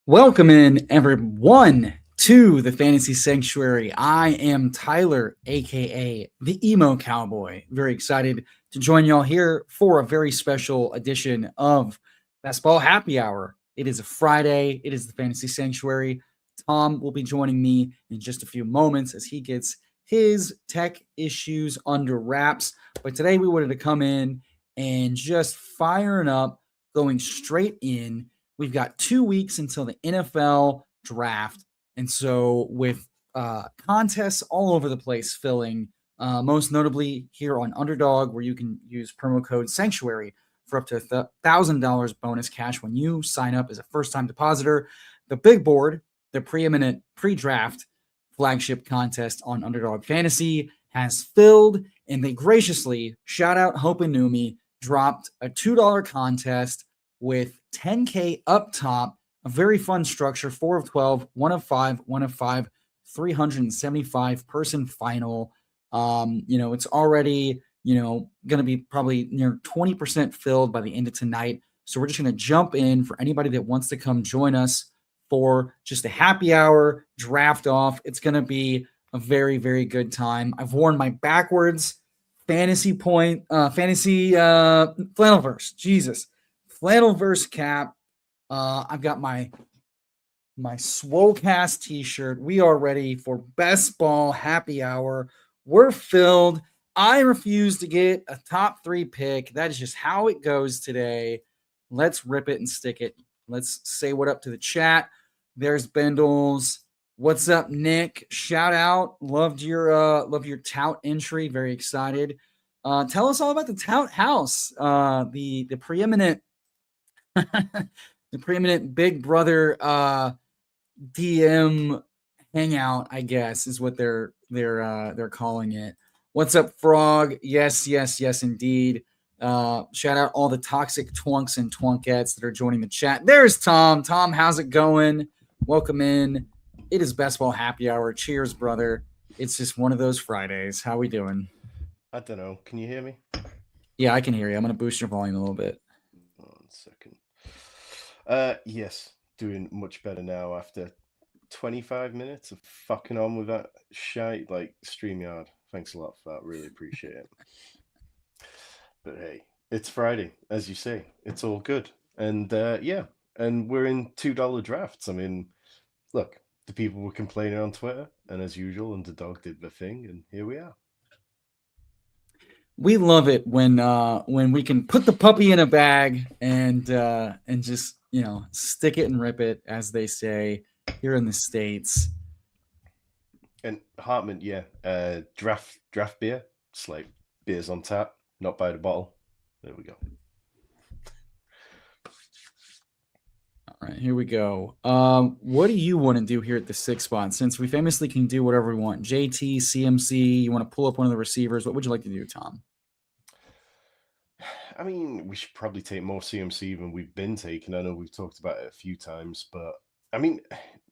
Welcome in, everyone, to the Fantasy Sanctuary. I am Tyler, aka the Emo Cowboy. Very excited to join y'all here for a very special edition of Basketball Happy Hour. It is a Friday. It is the Fantasy Sanctuary. Tom will be joining me in just a few moments as he gets his tech issues under wraps. But today we wanted to come in and just firing up, going straight in. We've got 2 weeks until the NFL draft. And so, with contests all over the place filling, most notably here on Underdog, where you can use promo code Sanctuary for up to $1,000 bonus cash when you sign up as a first time depositor. The big board, the preeminent pre draft flagship contest on Underdog Fantasy, has filled, and they graciously, shout out Hope and Numi, dropped a $2 contest with 10K up top, a very fun structure, 4 of 12, 1 of 5, 1 of 5, 375 person final. It's already, going to be probably near 20% filled by the end of tonight. So we're just going to jump in for anybody that wants to come join us for just a happy hour draft off. It's going to be a very, very good time. I've worn my backwards fantasy flannelverse. Jesus. Flannelverse cap. I've got my Swolecast t-shirt. We are ready for best ball happy hour. We're filled. I refuse to get a top 3 pick. That is just how it goes today. Let's rip it and stick it. Let's say what up to the chat. There's Bendels. What's up, Nick? Shout out. Loved your tout entry. Very excited. Tell us all about the tout house. The preeminent the preeminent Big Brother DM hangout, I guess, is what they're calling it. What's up, Frog? Yes, indeed. Shout out all the toxic twunks and twunkettes that are joining the chat. There's Tom. Tom, how's it going? Welcome in. It is Best Ball Happy Hour. Cheers, brother. It's just one of those Fridays. How we doing? I don't know. Can you hear me? Yeah, I can hear you. I'm going to boost your volume a little bit. 1 second. Yes, doing much better now after 25 minutes of fucking on with that shite like StreamYard. Thanks a lot for that. Really appreciate it. But hey, it's Friday, as you say. It's all good. And and we're in $2 drafts. I mean, look, the people were complaining on Twitter, and as usual, Underdog did the thing, and here we are. We love it when we can put the puppy in a bag and just stick it and rip it, as they say here in the States. And Hartman, draft beer. It's like beers on tap, not by the bottle. There we go. All right, here we go. What do you want to do here at the 6th spot? Since we famously can do whatever we want. JT, CMC, you want to pull up one of the receivers. What would you like to do, Tom? I mean, we should probably take more CMC than we've been taking. I know we've talked about it a few times, but I mean,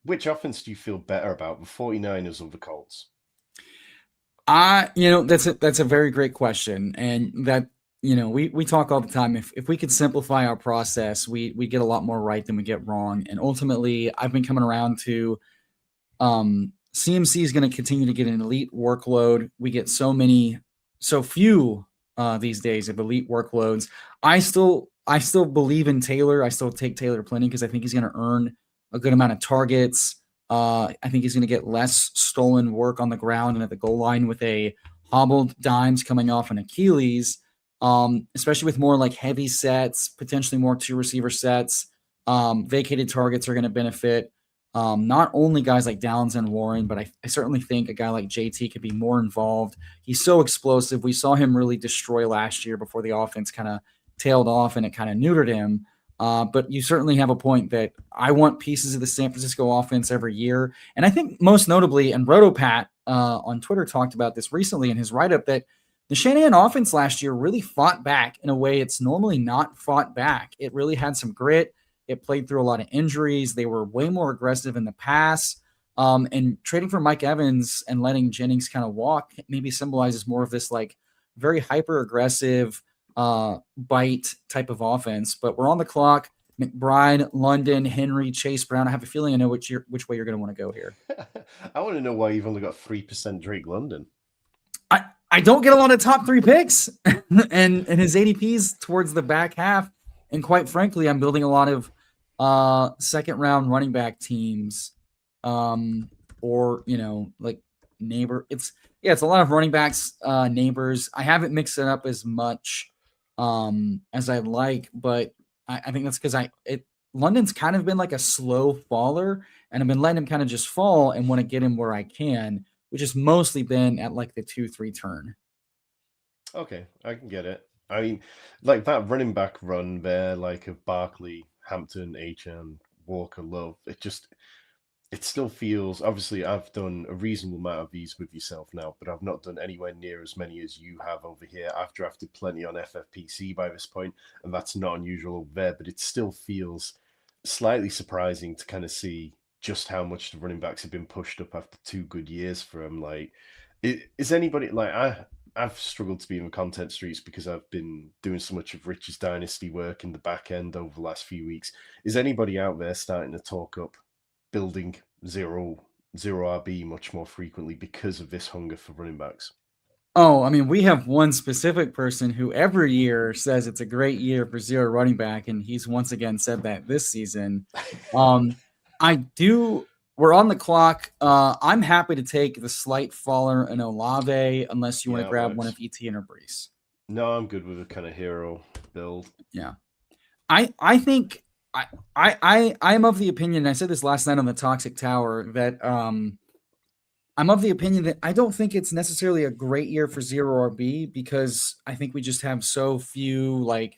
which offense do you feel better about, the 49ers or the Colts? That's a very great question. And that, we talk all the time. If we could simplify our process, we get a lot more right than we get wrong. And ultimately, I've been coming around to CMC is going to continue to get an elite workload. We get so few these days of elite workloads. I still believe in Taylor. I still take Taylor plenty because I think he's going to earn a good amount of targets. I think he's going to get less stolen work on the ground and at the goal line with a hobbled Dimes coming off an Achilles, especially with more like heavy sets, potentially more 2 receiver sets. Vacated targets are going to benefit not only guys like Downs and Warren, but I certainly think a guy like JT could be more involved. He's so explosive. We saw him really destroy last year before the offense kind of tailed off and it kind of neutered him. But you certainly have a point that I want pieces of the San Francisco offense every year. And I think most notably, and RotoPat on Twitter talked about this recently in his write-up, that the Shanahan offense last year really fought back in a way it's normally not fought back. It really had some grit. It played through a lot of injuries. They were way more aggressive in the pass. And trading for Mike Evans and letting Jennings kind of walk maybe symbolizes more of this like very hyper-aggressive bite type of offense. But we're on the clock. McBride, London, Henry, Chase Brown. I have a feeling I know which way you're going to want to go here. I want to know why you've only got 3% Drake London. I don't get a lot of top 3 picks, and his ADP's towards the back half. And quite frankly, I'm building a lot of second round running back teams, or like neighbor. It's a lot of running backs, neighbors. I haven't mixed it up as much as I'd like, but I think that's because London's kind of been like a slow faller, and I've been letting him kind of just fall and want to get him where I can, which has mostly been at like the 2-3 turn. Okay, I can get it. I mean, like that running back run there, like of Barkley, Hampton, HM, Walker, Love, it still feels, obviously I've done a reasonable amount of these with yourself now, but I've not done anywhere near as many as you have over here. I've drafted plenty on FFPC by this point, and that's not unusual over there, but it still feels slightly surprising to kind of see just how much the running backs have been pushed up after 2 good years for them. Like, is anybody like I've struggled to be in the content streets because I've been doing so much of Rich's Dynasty work in the back end over the last few weeks. Is anybody out there starting to talk up building zero RB much more frequently because of this hunger for running backs? Oh, I mean, we have one specific person who every year says it's a great year for zero running back, and he's once again said that this season. We're on the clock. I'm happy to take the slight faller in Olave, unless you want to grab one of Etienne or Brees. No, I'm good with a kind of hero build. Yeah. I think I'm of the opinion, I said this last night on the Toxic Tower, that I'm of the opinion that I don't think it's necessarily a great year for zero RB, because I think we just have so few like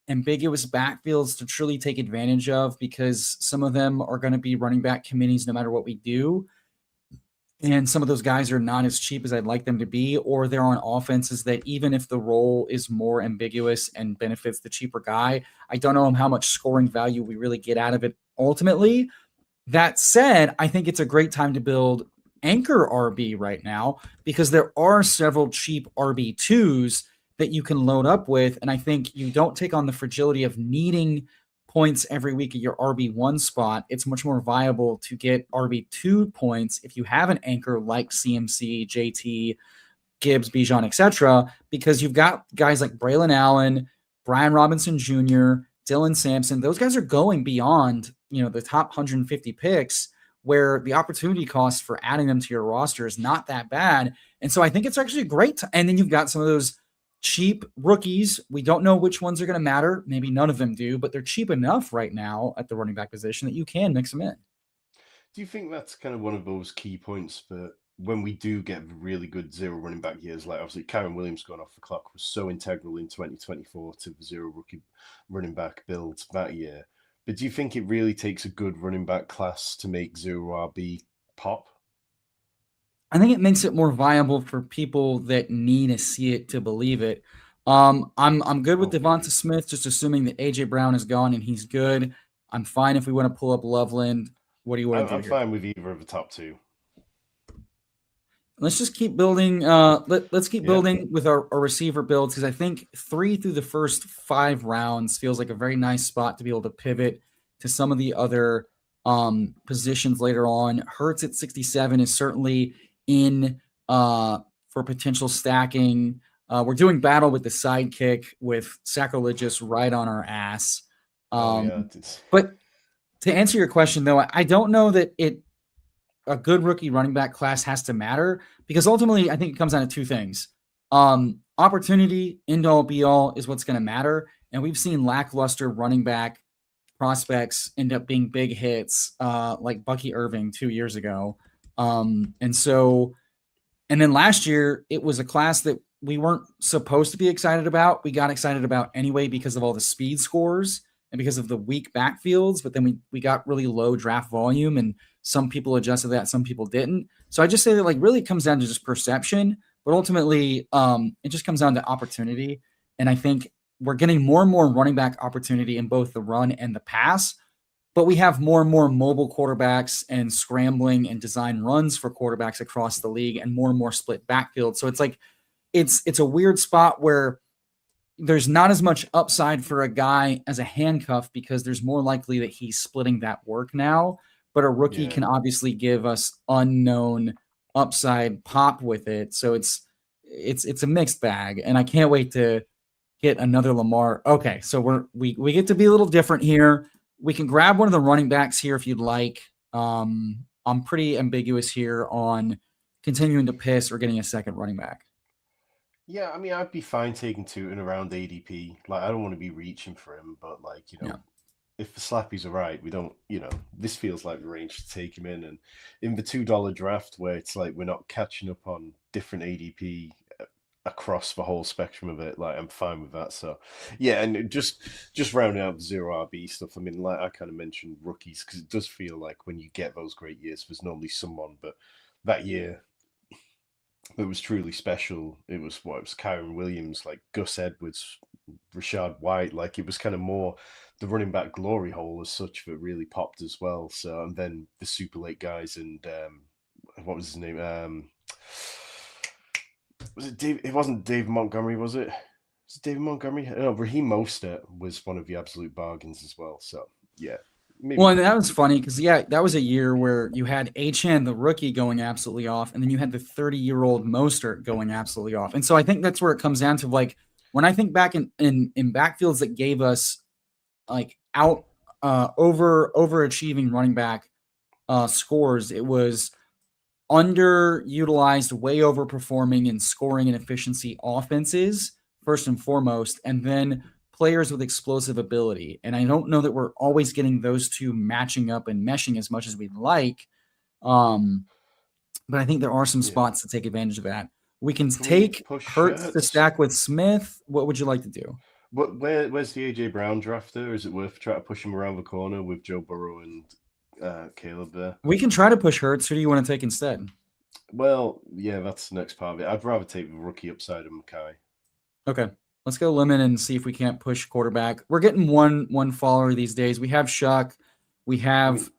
ambiguous backfields to truly take advantage of, because some of them are going to be running back committees no matter what we do. And some of those guys are not as cheap as I'd like them to be, or they're on offenses that even if the role is more ambiguous and benefits the cheaper guy, I don't know how much scoring value we really get out of it ultimately. That said, I think it's a great time to build anchor RB right now, because there are several cheap RB2s that you can load up with. And I think you don't take on the fragility of needing points every week at your RB1 spot. It's much more viable to get RB2 points if you have an anchor like CMC, JT, Gibbs, Bijan, etc., because you've got guys like Braylon Allen, Brian Robinson Jr., Dylan Sampson. Those guys are going beyond, the top 150 picks, where the opportunity cost for adding them to your roster is not that bad. And so I think it's actually a great time. And then you've got some of those cheap rookies. We don't know which ones are going to matter. Maybe none of them do, but they're cheap enough right now at the running back position that you can mix them in. Do you think that's kind of one of those key points for when we do get really good zero running back years? Like obviously Karen Williams going off the clock was so integral in 2024 to the zero rookie running back builds that year. But do you think it really takes a good running back class to make zero RB pop? I think it makes it more viable for people that need to see it to believe it. I'm good with Devonta Smith, just assuming that AJ Brown is gone and he's good. I'm fine if we want to pull up Loveland. What do you want to do? I'm fine with either of the top 2. Let's just keep building. Let's keep building with our receiver builds, because I think 3 through the first 5 rounds feels like a very nice spot to be able to pivot to some of the other positions later on. Hurts at 67 is certainly in for potential stacking. We're doing battle with the sidekick with Sacrilegious right on our ass. But to answer your question, though, I don't know that a good rookie running back class has to matter, because ultimately I think it comes down to 2 things. Opportunity, end all be all, is what's going to matter. And we've seen lackluster running back prospects end up being big hits, like Bucky Irving 2 years ago. And then last year it was a class that we weren't supposed to be excited about. We got excited about anyway because of all the speed scores and because of the weak backfields, but then we got really low draft volume, and some people adjusted that, some people didn't. So I just say that really it comes down to just perception, but ultimately it just comes down to opportunity. And I think we're getting more and more running back opportunity in both the run and the pass, but we have more and more mobile quarterbacks and scrambling and design runs for quarterbacks across the league, and more split backfield. So it's like, it's a weird spot where there's not as much upside for a guy as a handcuff because there's more likely that he's splitting that work now. But a rookie Yeah. can obviously give us unknown upside pop with it. So it's a mixed bag, and I can't wait to get another Lamar. Okay, so we get to be a little different here. We can grab one of the running backs here if you'd like. I'm pretty ambiguous here on continuing to piss or getting a second running back. Yeah, I mean, I'd be fine taking two and around ADP. Like, I don't want to be reaching for him, but like, Yeah. if the Slappy's are right, we don't, this feels like the range to take him in. And in the $2 draft, where it's like we're not catching up on different ADP across the whole spectrum of it, like I'm fine with that. So, yeah, and just rounding out the zero RB stuff. I mean, like I kind of mentioned rookies because it does feel like when you get those great years, there's normally someone, but that year it was truly special. It was Kyron Williams, like Gus Edwards, Rashad White. Like it was kind of more the running back glory hole as such that really popped as well. So and then the super late guys and what was his name? Was it Dave? It wasn't Dave Montgomery, was it? Was it David Montgomery? No, Raheem Mostert was one of the absolute bargains as well. So yeah, maybe. Well, and that was funny because that was a year where you had Achan the rookie going absolutely off, and then you had the 30-year-old Mostert going absolutely off. And so I think that's where it comes down to like when I think back in backfields that gave us like overachieving running back scores, it was underutilized, way overperforming in scoring and efficiency offenses, first and foremost, and then players with explosive ability. And I don't know that we're always getting those two matching up and meshing as much as we'd like. But I think there are some Yeah. spots to take advantage of that. We can Can we take push Hurts to Hurts? stack with Smith. What would you like to do? Where's the AJ Brown drafter? Is it worth trying to push him around the corner with Joe Burrow and Caleb there? We can try to push Hurts. Who do you want to take instead? Well, yeah, that's the next part of it. I'd rather take the rookie upside of Mackay. Okay. Let's go lemon and see if we can't push quarterback. We're getting one follower these days. We have Shuck. We I have mean,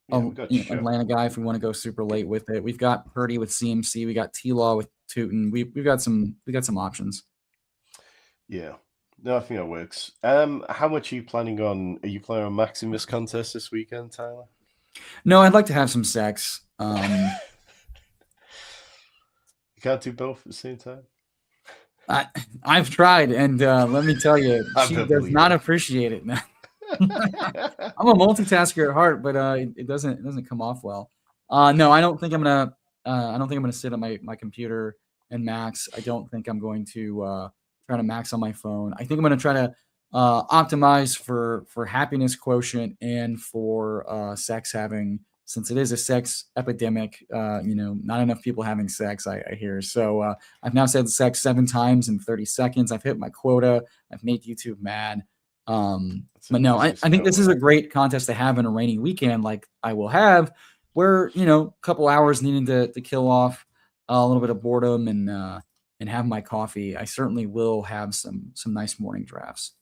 yeah, we got Shuck. Atlanta guy if we want to go super late with it. We've got Purdy with CMC. We got T-Law with Tootin. We've got some options. Yeah. No, I think that works. How much are you planning on? Are you planning on maxing this contest this weekend, Tyler? No, I'd like to have some sex. You can't do both at the same time. I've tried, and let me tell you, I she don't does believe not it. appreciate it. I'm a multitasker at heart, but it doesn't come off well. No, I don't think I'm gonna. I don't think I'm gonna sit at my computer and max. I don't think I'm going to try to max on my phone. I think I'm gonna try to optimize for happiness quotient and for sex having, since it is a sex epidemic. Not enough people having sex. I hear. So I've now said sex 7 times in 30 seconds. I've hit my quota. I've made YouTube mad. But no, I think this is a great contest to have in a rainy weekend like I will have, where a couple hours needing to kill off a little bit of boredom and have my coffee. I certainly will have some nice morning drafts.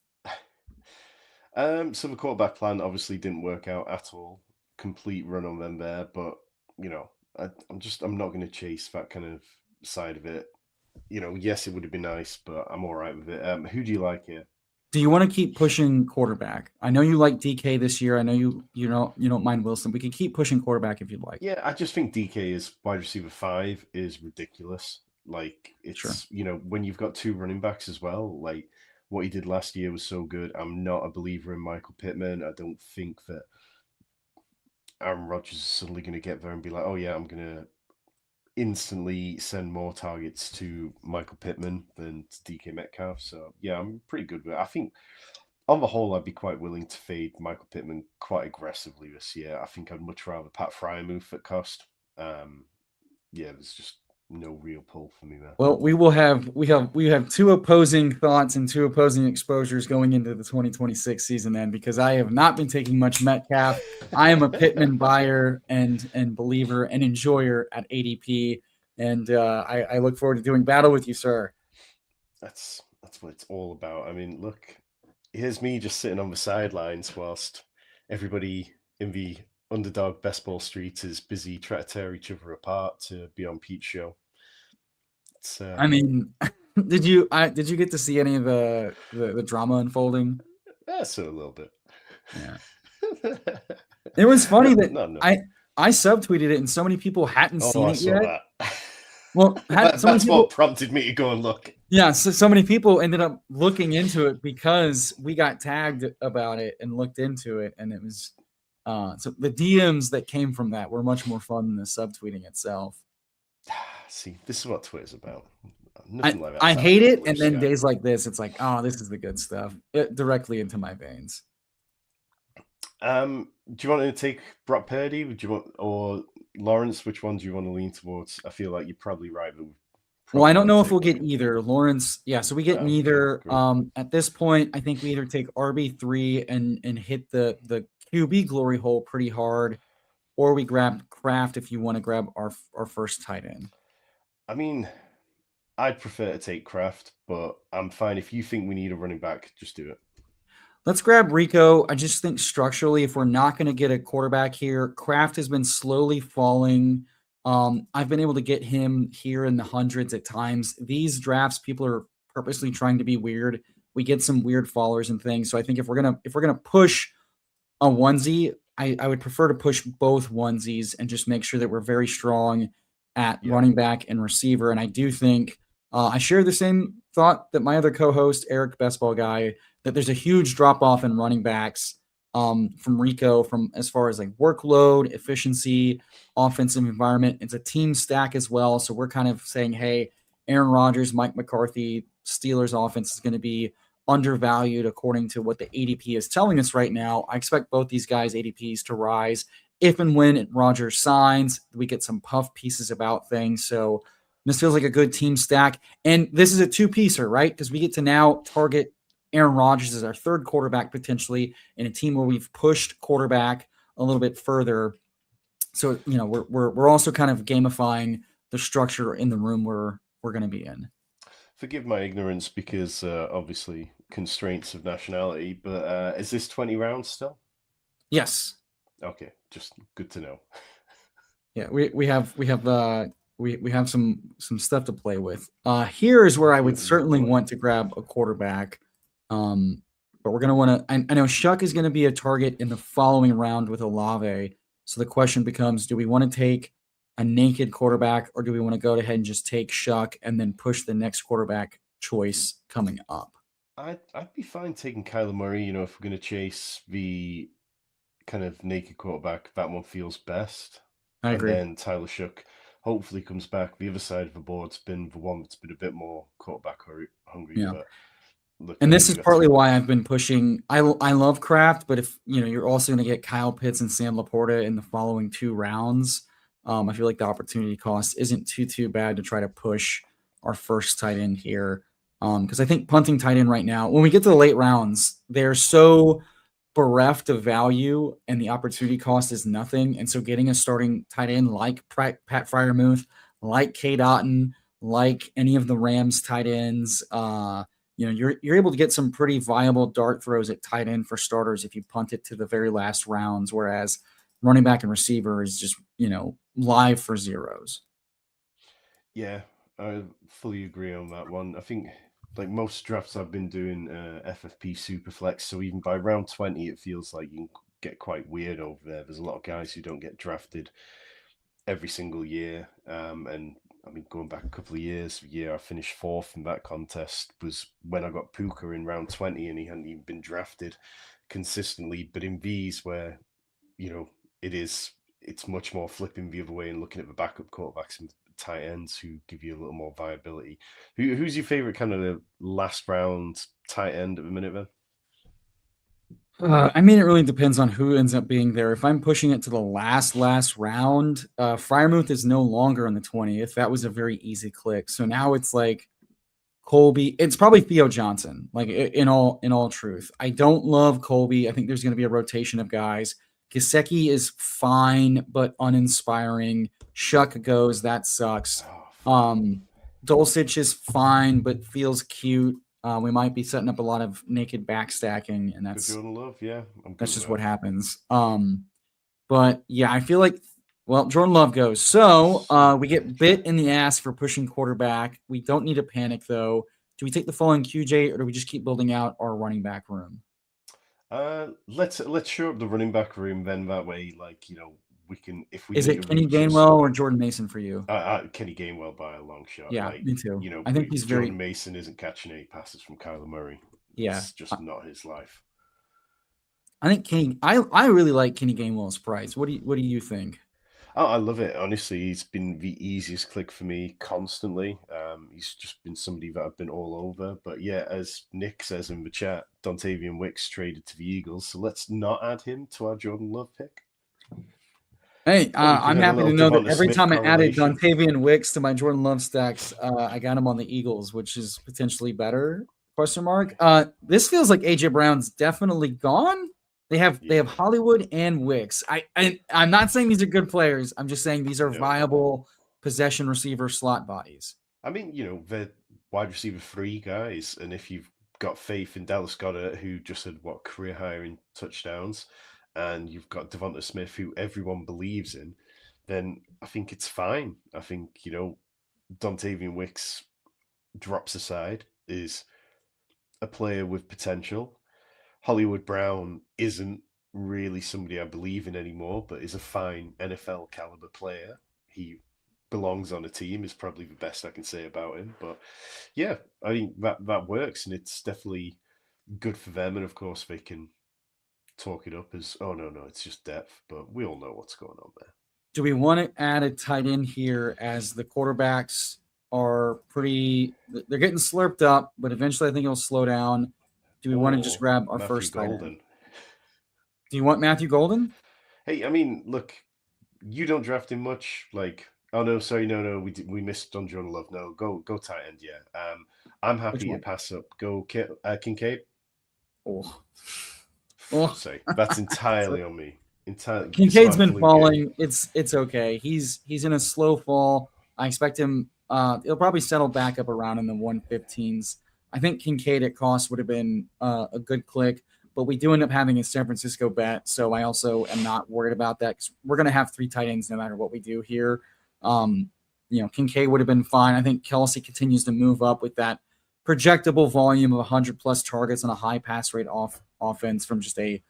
So the quarterback plan obviously didn't work out at all. Complete run on them there, but I'm not going to chase that kind of side of it. Yes, it would have been nice, but I'm all right with it. Who do you like here? Do you want to keep pushing quarterback? I know you like DK this year. I know you don't mind Wilson. We can keep pushing quarterback if you'd like. Yeah, I just think DK is wide receiver 5 is ridiculous. Like it's Sure. when you've got 2 running backs as well, like what he did last year was so good. I'm not a believer in Michael Pittman. I don't think that Aaron Rodgers is suddenly going to get there and be like, oh yeah, I'm going to instantly send more targets to Michael Pittman than to DK Metcalf. So yeah, I'm pretty good with it. I think on the whole, I'd be quite willing to fade Michael Pittman quite aggressively this year. I think I'd much rather Pat Fryermuth at cost. Yeah, there's just no real pull for me there. Well, we have 2 opposing thoughts and 2 opposing exposures going into the 2026 season then, because I have not been taking much Metcalf. I am a Pittman buyer and believer and enjoyer at ADP, and I look forward to doing battle with you, sir. That's what it's all about. I mean, look, here's me just sitting on the sidelines whilst everybody in the Underdog Best Ball Street is busy trying to tear each other apart to be on Pete's show. I mean, Did you get to see any of the drama unfolding? So a little bit. Yeah. It was funny that No. I subtweeted it and so many people hadn't seen I it saw yet. that. Well, so many That's what people, prompted me to go and look. yeah, so many people ended up looking into it because we got tagged about it and looked into it, and it was so the DMs that came from that were much more fun than the subtweeting itself. See, this is what Twitter's about. I, Nothing like that's I hate happening in the it, blue and then sky. days like this, it's like, oh, this is the good stuff. Directly into my veins. Do you want to take Brock Purdy? Would you want or Lawrence? Which one do you want to lean towards? I feel like you're probably right. But Well, I probably don't want know to if take we'll one get of them. either. Lawrence, yeah, so we get Okay, neither. great. At this point, I think we either take RB3 and hit the QB glory hole pretty hard, or we grab Kraft if you want to grab our first tight end. I mean, I'd prefer to take Kraft, but I'm fine. If you think we need a running back, just do it. Let's grab Rico. I just think structurally, if we're not going to get a quarterback here, Kraft has been slowly falling. I've been able to get him here in the hundreds at times. These drafts, people are purposely trying to be weird. We get some weird fallers and things. So I think if we're gonna push a onesie, I would prefer to push both onesies and just make sure that we're very strong at Yeah. running back and receiver. And I do think I share the same thought that my other co-host, Eric Best Ball Guy, that there's a huge drop off in running backs from Rico, from as far as like workload, efficiency, offensive environment. It's a team stack as well. So we're kind of saying, hey, Aaron Rodgers, Mike McCarthy, Steelers offense is going to be undervalued according to what the ADP is telling us right now. I expect both these guys' ADPs to rise if and when Rodgers signs. We get some puff pieces about things. So this feels like a good team stack. And this is a two-piecer, right? Because we get to now target Aaron Rodgers as our third quarterback potentially in a team where we've pushed quarterback a little bit further. So, you know, we're also kind of gamifying the structure in the room we're going to be in. Forgive my ignorance because obviously constraints of nationality, but is this 20 rounds still? Yes. Okay, just good to know. Yeah, we have some stuff to play with. Here is where I would certainly want to grab a quarterback. But we're gonna want to. I know Shuck is going to be a target in the following round with Olave. So the question becomes: do we want to take a naked quarterback, or do we want to go ahead and just take Shuck and then push the next quarterback choice coming up? I'd be fine taking Kyler Murray. You know, if we're going to chase the kind of naked quarterback, that one feels best. I agree. And then Tyler Shuck hopefully comes back. The other side of the board's been the one that's been a bit more quarterback hungry. Yeah. But look, And this is partly why I've been pushing. I love Kraft, but if you know, you're also going to get Kyle Pitts and Sam Laporta in the following two rounds. I feel like the opportunity cost isn't too bad to try to push our first tight end here. Because I think punting tight end right now, when we get to the late rounds, they're so bereft of value and the opportunity cost is nothing. And so getting a starting tight end like Pat Freiermuth, like Cade Otton, like any of the Rams tight ends, you know, you're able to get some pretty viable dart throws at tight end for starters if you punt it to the very last rounds, whereas running back and receiver is just, you know, live for zeros. Yeah, I fully agree on that one. I think like most drafts I've been doing FFP Superflex, so even by round 20 it feels like you can get quite weird over there. There's a lot of guys who don't get drafted every single year. And I mean, going back a couple of years, the year I finished fourth in that contest was when I got Puka in round 20 and he hadn't even been drafted consistently. But in these where, you know, it's much more flipping the other way and looking at the backup quarterbacks and tight ends who give you a little more viability. Who's your favorite kind of the last round tight end at the minute then? I mean, it really depends on who ends up being there. If I'm pushing it to the last round, Freiermuth is no longer on the 20th. That was a very easy click. So now it's like Colby. It's probably Theo Johnson. Like in all truth, I don't love Colby. I think there's going to be a rotation of guys. Gesicki is fine but uninspiring. Shuck goes. That sucks. Dulcich is fine but feels cute. We might be setting up a lot of naked back stacking, and that's Jordan Love. Yeah, that's just what happens. But yeah, I feel like Jordan Love goes. So we get bit in the ass for pushing quarterback. We don't need to panic though. Do we take the fallen QJ, or do we just keep building out our running back room? Let's show up the running back room then. That way, like we can if we Is need to it Kenny reach Gainwell or Jordan Mason for you? Kenny Gainwell by a long shot. Yeah, Like me too. I think he's Jordan very, Mason isn't catching any passes from Kyler Murray. yeah. It's just not his life. I think Kenny. I really like Kenny Gainwell's price. What do you think? Oh, I love it. Honestly, he's been the easiest click for me constantly. He's just been somebody that I've been all over. But yeah, as Nick says in the chat, Dontavian Wicks traded to the Eagles, so let's not add him to our Jordan Love pick. Hey, We can I'm have a happy to little know that Devonta every Smith time I added correlation. Dontavian Wicks to my Jordan Love stacks, I got him on the Eagles, which is potentially better. Question mark. This feels like AJ Brown's definitely gone. They have Hollywood and Wicks. I'm not saying these are good players. I'm just saying these are viable possession receiver slot bodies. I mean, they're wide receiver 3 guys, and if you've got faith in Dallas Goedert, who just had career high in touchdowns, and you've got Devonta Smith, who everyone believes in, then I think it's fine. I think Dontavian Wicks, drops aside, is a player with potential. Hollywood Brown isn't really somebody I believe in anymore, but is a fine NFL caliber player. He belongs on a team is probably the best I can say about him. But yeah, I think that works, and it's definitely good for them. And of course, they can talk it up as, oh no, it's just depth. But we all know what's going on there. Do we want to add a tight end here as the quarterbacks are they're getting slurped up, but eventually I think it'll slow down. Do we want to just grab our Matthew first tight Golden. end? Do you want Matthew Golden? Hey, I mean, look, you don't draft him much. Like, oh no, sorry, no, we missed on Jordan Love. No, go tight end. Yeah, I'm happy to pass up. Go Kincaid. Oh, Say that's entirely on me. Entirely. Kincaid's been falling. It's okay. He's in a slow fall. I expect him. He'll probably settle back up around in the 115s. I think Kincaid at cost would have been a good click, but we do end up having a San Francisco bet, so I also am not worried about that because we're going to have 3 tight ends no matter what we do here. Kincaid would have been fine. I think Kelsey continues to move up with that projectable volume of 100 plus targets on a high pass rate offense from just a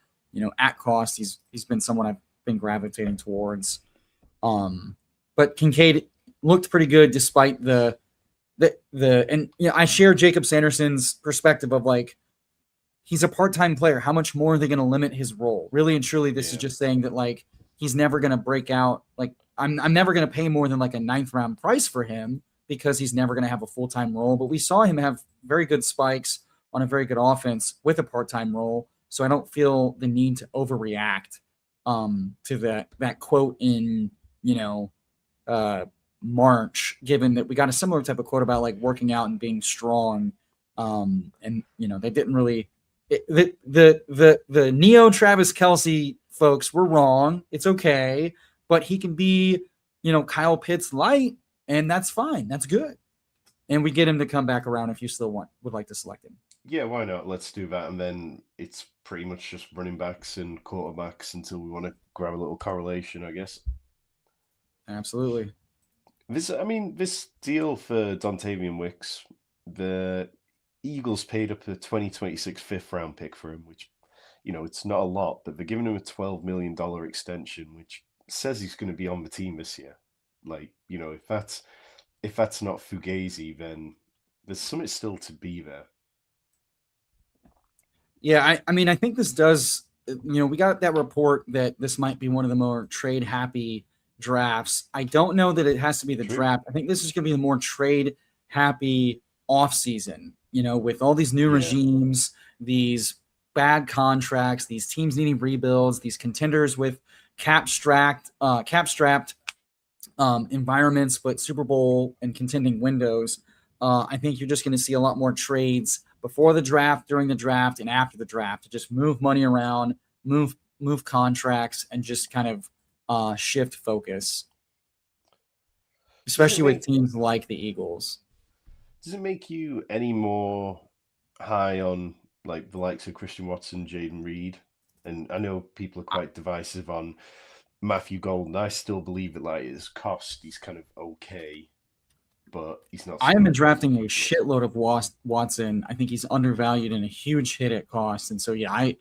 at cost. He's been someone I've been gravitating towards. But Kincaid looked pretty good despite I share Jacob Sanderson's perspective of like, he's a part-time player. How much more are they going to limit his role? Really and truly, this is just saying that like, he's never going to break out. Like I'm never going to pay more than like a 9th round price for him because he's never going to have a full-time role. But we saw him have very good spikes on a very good offense with a part-time role. So I don't feel the need to overreact to that quote in, March, given that we got a similar type of quote about like working out and being strong. They didn't really, the Neo Travis Kelsey folks were wrong. It's okay, but he can be, Kyle Pitts light, and that's fine. That's good. And we get him to come back around if you still would like to select him. Yeah, why not? Let's do that. And then it's pretty much just running backs and quarterbacks until we want to grab a little correlation, I guess. Absolutely. This deal for Dontavian Wicks, the Eagles paid up a 2026 5th round pick for him, which, it's not a lot, but they're giving him a $12 million extension, which says he's going to be on the team this year. Like, if that's not Fugazi, then there's something still to be there. Yeah, I think this does, we got that report that this might be one of the more trade happy drafts. I don't know that it has to be the draft. I think this is going to be the more trade happy off season, with all these new regimes, these bad contracts, these teams needing rebuilds, these contenders with cap strapped environments, but Super Bowl and contending windows. I think you're just going to see a lot more trades before the draft, during the draft, and after the draft to just move money around, move contracts, and just kind of shift focus, especially with teams like the Eagles. Does it make you any more high on like the likes of Christian Watson, Jaden Reed? And I know people are quite divisive on Matthew Golden. I still believe that like his cost, he's kind of okay. but he's not. I am scoring drafting a much. shitload of Watson. I think he's undervalued and a huge hit at cost. And so, yeah,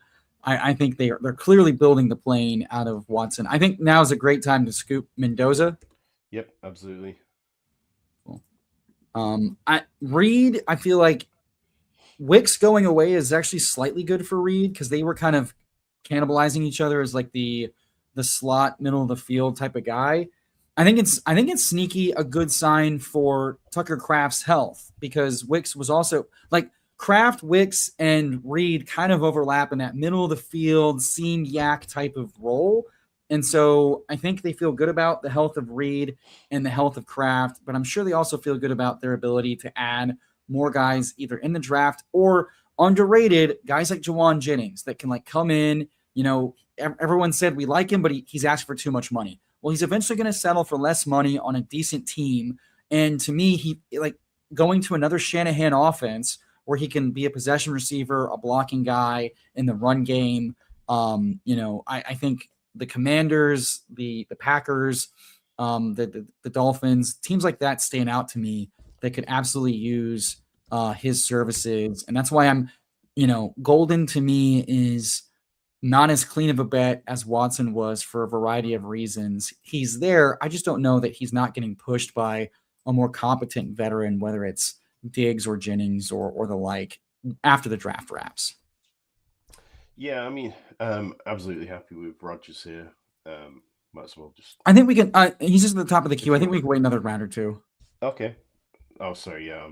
I think they're clearly building the plane out of Watson. I think now is a great time to scoop Mendoza. Yep, absolutely. Cool. Reed, I feel like Wicks going away is actually slightly good for Reed because they were kind of cannibalizing each other as like the slot middle of the field type of guy. I think it's sneaky a good sign for Tucker Kraft's health because Wicks was also like Kraft, Wicks, and Reed kind of overlap in that middle of the field seam yak type of role. And so I think they feel good about the health of Reed and the health of Kraft, but I'm sure they also feel good about their ability to add more guys either in the draft or underrated guys like Jawan Jennings that can like come in. You know, everyone said we like him, but he's asked for too much money. Well, he's eventually going to settle for less money on a decent team. And to me, he like going to another Shanahan offense where he can be a possession receiver, a blocking guy in the run game. I think the Commanders, the Packers, the Dolphins, teams like that stand out to me that could absolutely use his services. And that's why Golden to me is not as clean of a bet as Watson was for a variety of reasons. He's there. I just don't know that he's not getting pushed by a more competent veteran, whether it's Diggs or Jennings or the like, after the draft wraps. Yeah, I mean, absolutely happy with Rodgers here. Might as well just. I think we can. He's just at the top of the queue. I think we can wait another round or two. Okay. Oh, sorry. Yeah,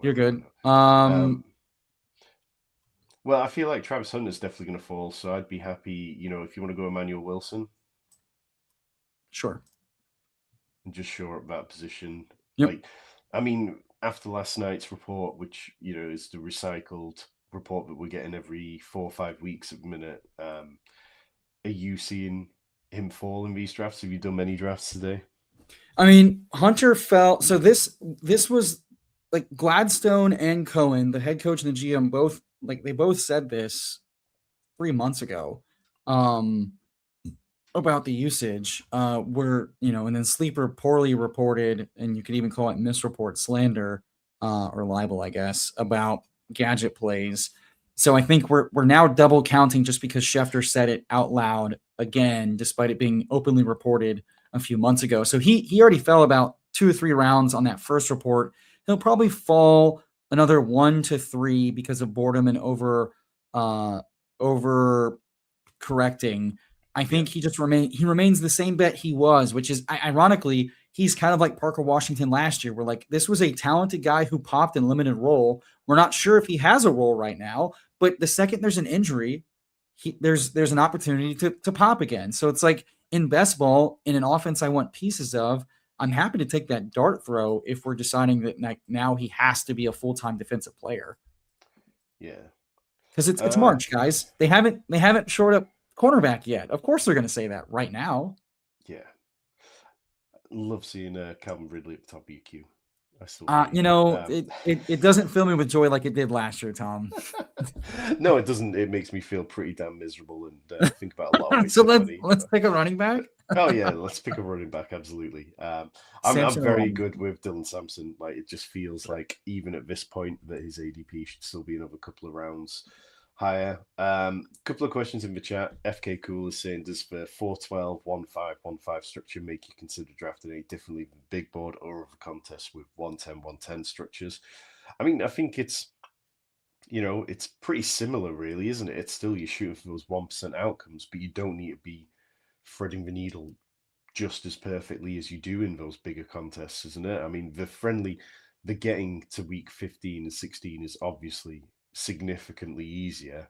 You're good. Well, I feel like Travis Hunter's definitely going to fall, so I'd be happy, if you want to go Emmanuel Wilson. Sure. And just shore up that position. Yep. Like, I mean, after last night's report, which, is the recycled report that we're getting every 4 or 5 weeks at the minute, are you seeing him fall in these drafts? Have you done many drafts today? I mean, Hunter fell. So this was like Gladstone and Cohen, the head coach and the GM, both said this 3 months ago about the usage. And then Sleeper poorly reported, and you could even call it misreport slander or libel, I guess, about gadget plays. So I think we're now double counting just because Schefter said it out loud again, despite it being openly reported a few months ago. So he already fell about 2 or 3 rounds on that first report. He'll probably fall another 1 to 3 because of boredom and over correcting. I think he remains the same bet he was, which is ironically, he's kind of like Parker Washington last year. We're like, this was a talented guy who popped in limited role. We're not sure if he has a role right now, but the second there's an injury, there's an opportunity to pop again. So it's like in best ball, in an offense I want pieces of, I'm happy to take that dart throw if we're deciding that now he has to be a full-time defensive player. Yeah. Because it's March, guys. They haven't shored up cornerback yet. Of course they're going to say that right now. Yeah. Love seeing Calvin Ridley at the top of your queue. It doesn't fill me with joy like it did last year, Tom. No, it doesn't. It makes me feel pretty damn miserable and think about a lot of So let's pick a running back. Oh yeah, let's pick a running back. Absolutely. I'm very good with Dylan Sampson. Like it just feels like even at this point that his ADP should still be another couple of rounds higher. Couple of questions in the chat. FK Cool is saying, does the 4-12, 1-5, 1-5 structure make you consider drafting any differently than big board or other contests with 1-10, 1-10 structures? I mean, I think it's pretty similar, really, isn't it? It's still you're shooting for those 1% outcomes, but you don't need to be threading the needle just as perfectly as you do in those bigger contests, isn't it? I mean, the getting to week 15 and 16 is obviously significantly easier,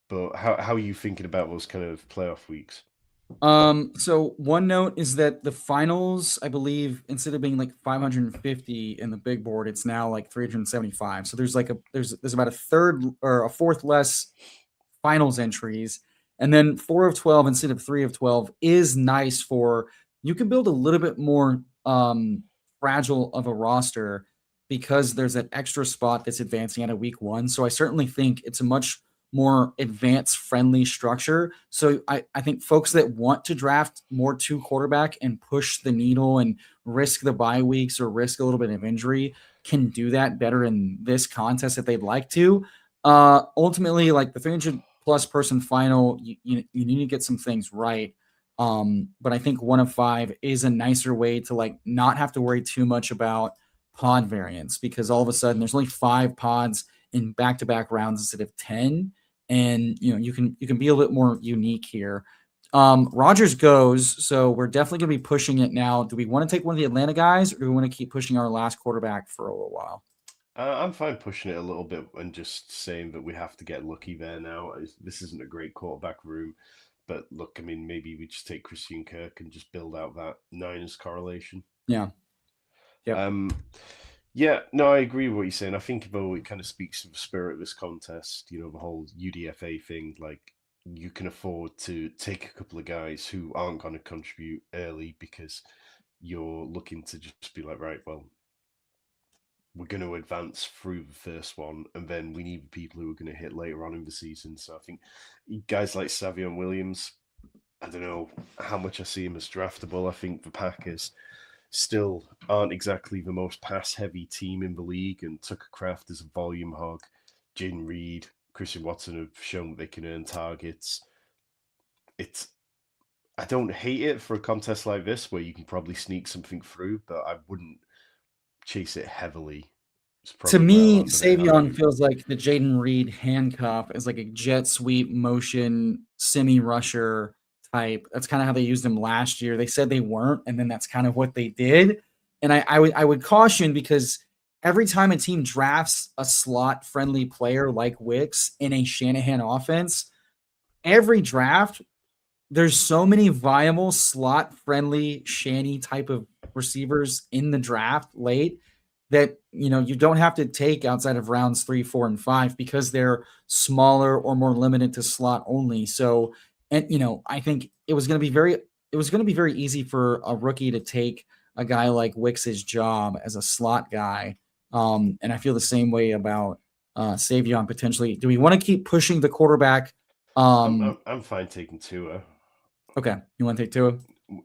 but how are you thinking about those kind of playoff weeks? So one note is that the finals, I believe, instead of being like 550 in the big board, it's now like 375. So there's like there's about a third or a fourth less finals entries. And then 4 of 12 instead of 3 of 12 is nice for you can build a little bit more fragile of a roster because there's that extra spot that's advancing out of week 1. So I certainly think it's a much more advanced friendly structure. So I think folks that want to draft more 2 quarterback and push the needle and risk the bye weeks or risk a little bit of injury can do that better in this contest if they'd like to. Ultimately, like the 300 plus person final, you need to get some things right. But I think 1 of 5 is a nicer way to like not have to worry too much about pod variance, because all of a sudden there's only 5 pods in back-to-back rounds instead of 10, and you can be a little bit more unique here. Rogers goes, so we're definitely going to be pushing it now. Do we want to take one of the Atlanta guys, or do we want to keep pushing our last quarterback for a little while? I'm fine pushing it a little bit and just saying that we have to get lucky there now. This isn't a great quarterback room, but look, I mean, maybe we just take Christian Kirk and just build out that Niners correlation. Yeah. Yep. Yeah, no, I agree with what you're saying. I think though it kind of speaks to the spirit of this contest. The whole UDFA thing. Like, you can afford to take a couple of guys who aren't going to contribute early because you're looking to just be like, right, well, we're going to advance through the first one, and then we need the people who are going to hit later on in the season. So I think guys like Savion Williams, I don't know how much I see him as draftable. I think the Packers still aren't exactly the most pass-heavy team in the league, and Tucker Kraft is a volume hog. Jin Reed, Christian Watson have shown that they can earn targets. I don't hate it for a contest like this where you can probably sneak something through, but I wouldn't chase it heavily. It's To probably where I me, land on it. How about Savion you? feels like the Jaden Reed handcuff is like a jet sweep motion semi rusher type. That's kind of how they used him last year. They said they weren't, and then that's kind of what they did. And I would caution, because every time a team drafts a slot friendly player like Wicks in a Shanahan offense, every draft there's so many viable slot friendly Shanny type of receivers in the draft late that you don't have to take outside of rounds 3, 4, and 5, because they're smaller or more limited to slot only. So, and I think it was going to be very easy for a rookie to take a guy like Wicks's job as a slot guy. And I feel the same way about Savion potentially. Do we want to keep pushing the quarterback? I'm fine taking Tua. Okay, you want to take Tua?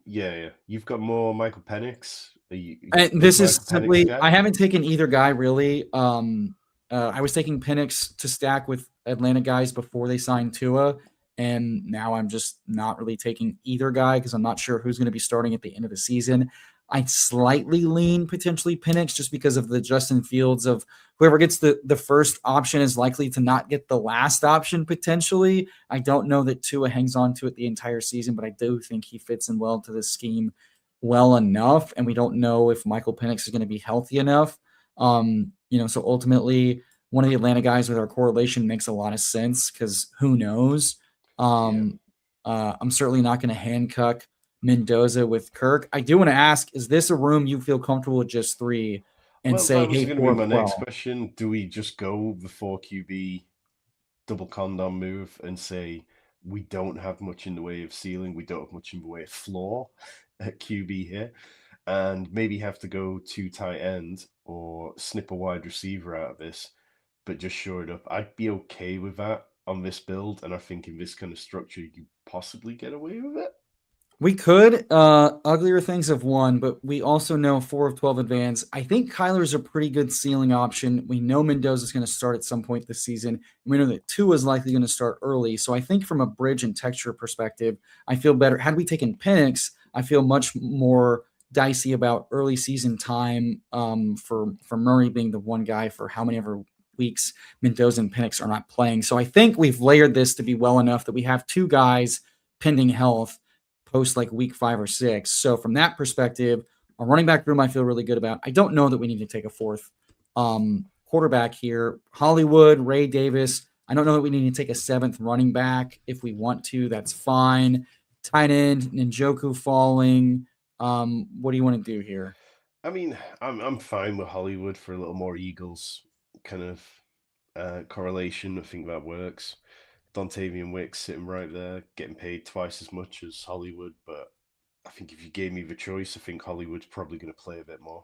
Yeah. You've got more Michael Penix. Are you And big this is Michael Penix simply, guy? I haven't taken either guy really. I was taking Penix to stack with Atlanta guys before they signed Tua, and now I'm just not really taking either guy because I'm not sure who's going to be starting at the end of the season. I slightly lean potentially Penix just because of the Justin Fields of whoever gets the first option is likely to not get the last option potentially. I don't know that Tua hangs on to it the entire season, but I do think he fits in well to this scheme well enough, and we don't know if Michael Penix is going to be healthy enough. So ultimately, one of the Atlanta guys with our correlation makes a lot of sense because who knows? Yeah. I'm certainly not going to handcuff Mendoza with Kirk. I do want to ask: is this a room you feel comfortable with just 3, and Well, say, that was hey, going to be 4 my of next 12? question. Do we just go the 4 QB double condom move and say we don't have much in the way of ceiling, we don't have much in the way of floor at QB here, and maybe have to go 2 tight end or snip a wide receiver out of this, but just shore it up? I'd be okay with that on this build, and I think in this kind of structure you could possibly get away with it. We could. Uglier things have won, but we also know 4 of 12 advance. I think Kyler's a pretty good ceiling option. We know Mendoza's going to start at some point this season. We know that Tua is likely going to start early. So I think from a bridge and texture perspective, I feel better. Had we taken Penix, I feel much more dicey about early season time for Murray being the one guy for how many ever weeks Mendoza and Penix are not playing. So I think we've layered this to be well enough that we have 2 guys pending health post like week 5 or 6. So from that perspective, a running back room I feel really good about. I don't know that we need to take a 4th quarterback here. Hollywood, Ray Davis. I don't know that we need to take a 7th running back. If we want to, that's fine. Tight end, Njoku falling. What do you want to do here? I mean, I'm fine with Hollywood for a little more Eagles kind of correlation. I think that works. Dontavian Wicks sitting right there, getting paid twice as much as Hollywood. But I think if you gave me the choice, I think Hollywood's probably going to play a bit more.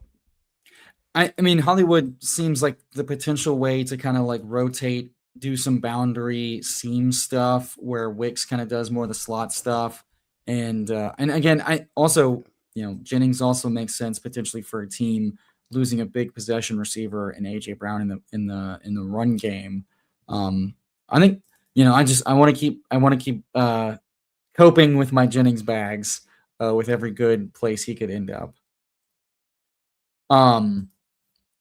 I mean, Hollywood seems like the potential way to kind of like rotate do some boundary seam stuff where Wicks kind of does more of the slot stuff. And again, I also, Jennings also makes sense potentially for a team losing a big possession receiver and AJ Brown in the run game. I think I want to keep coping with my Jennings bags with every good place he could end up.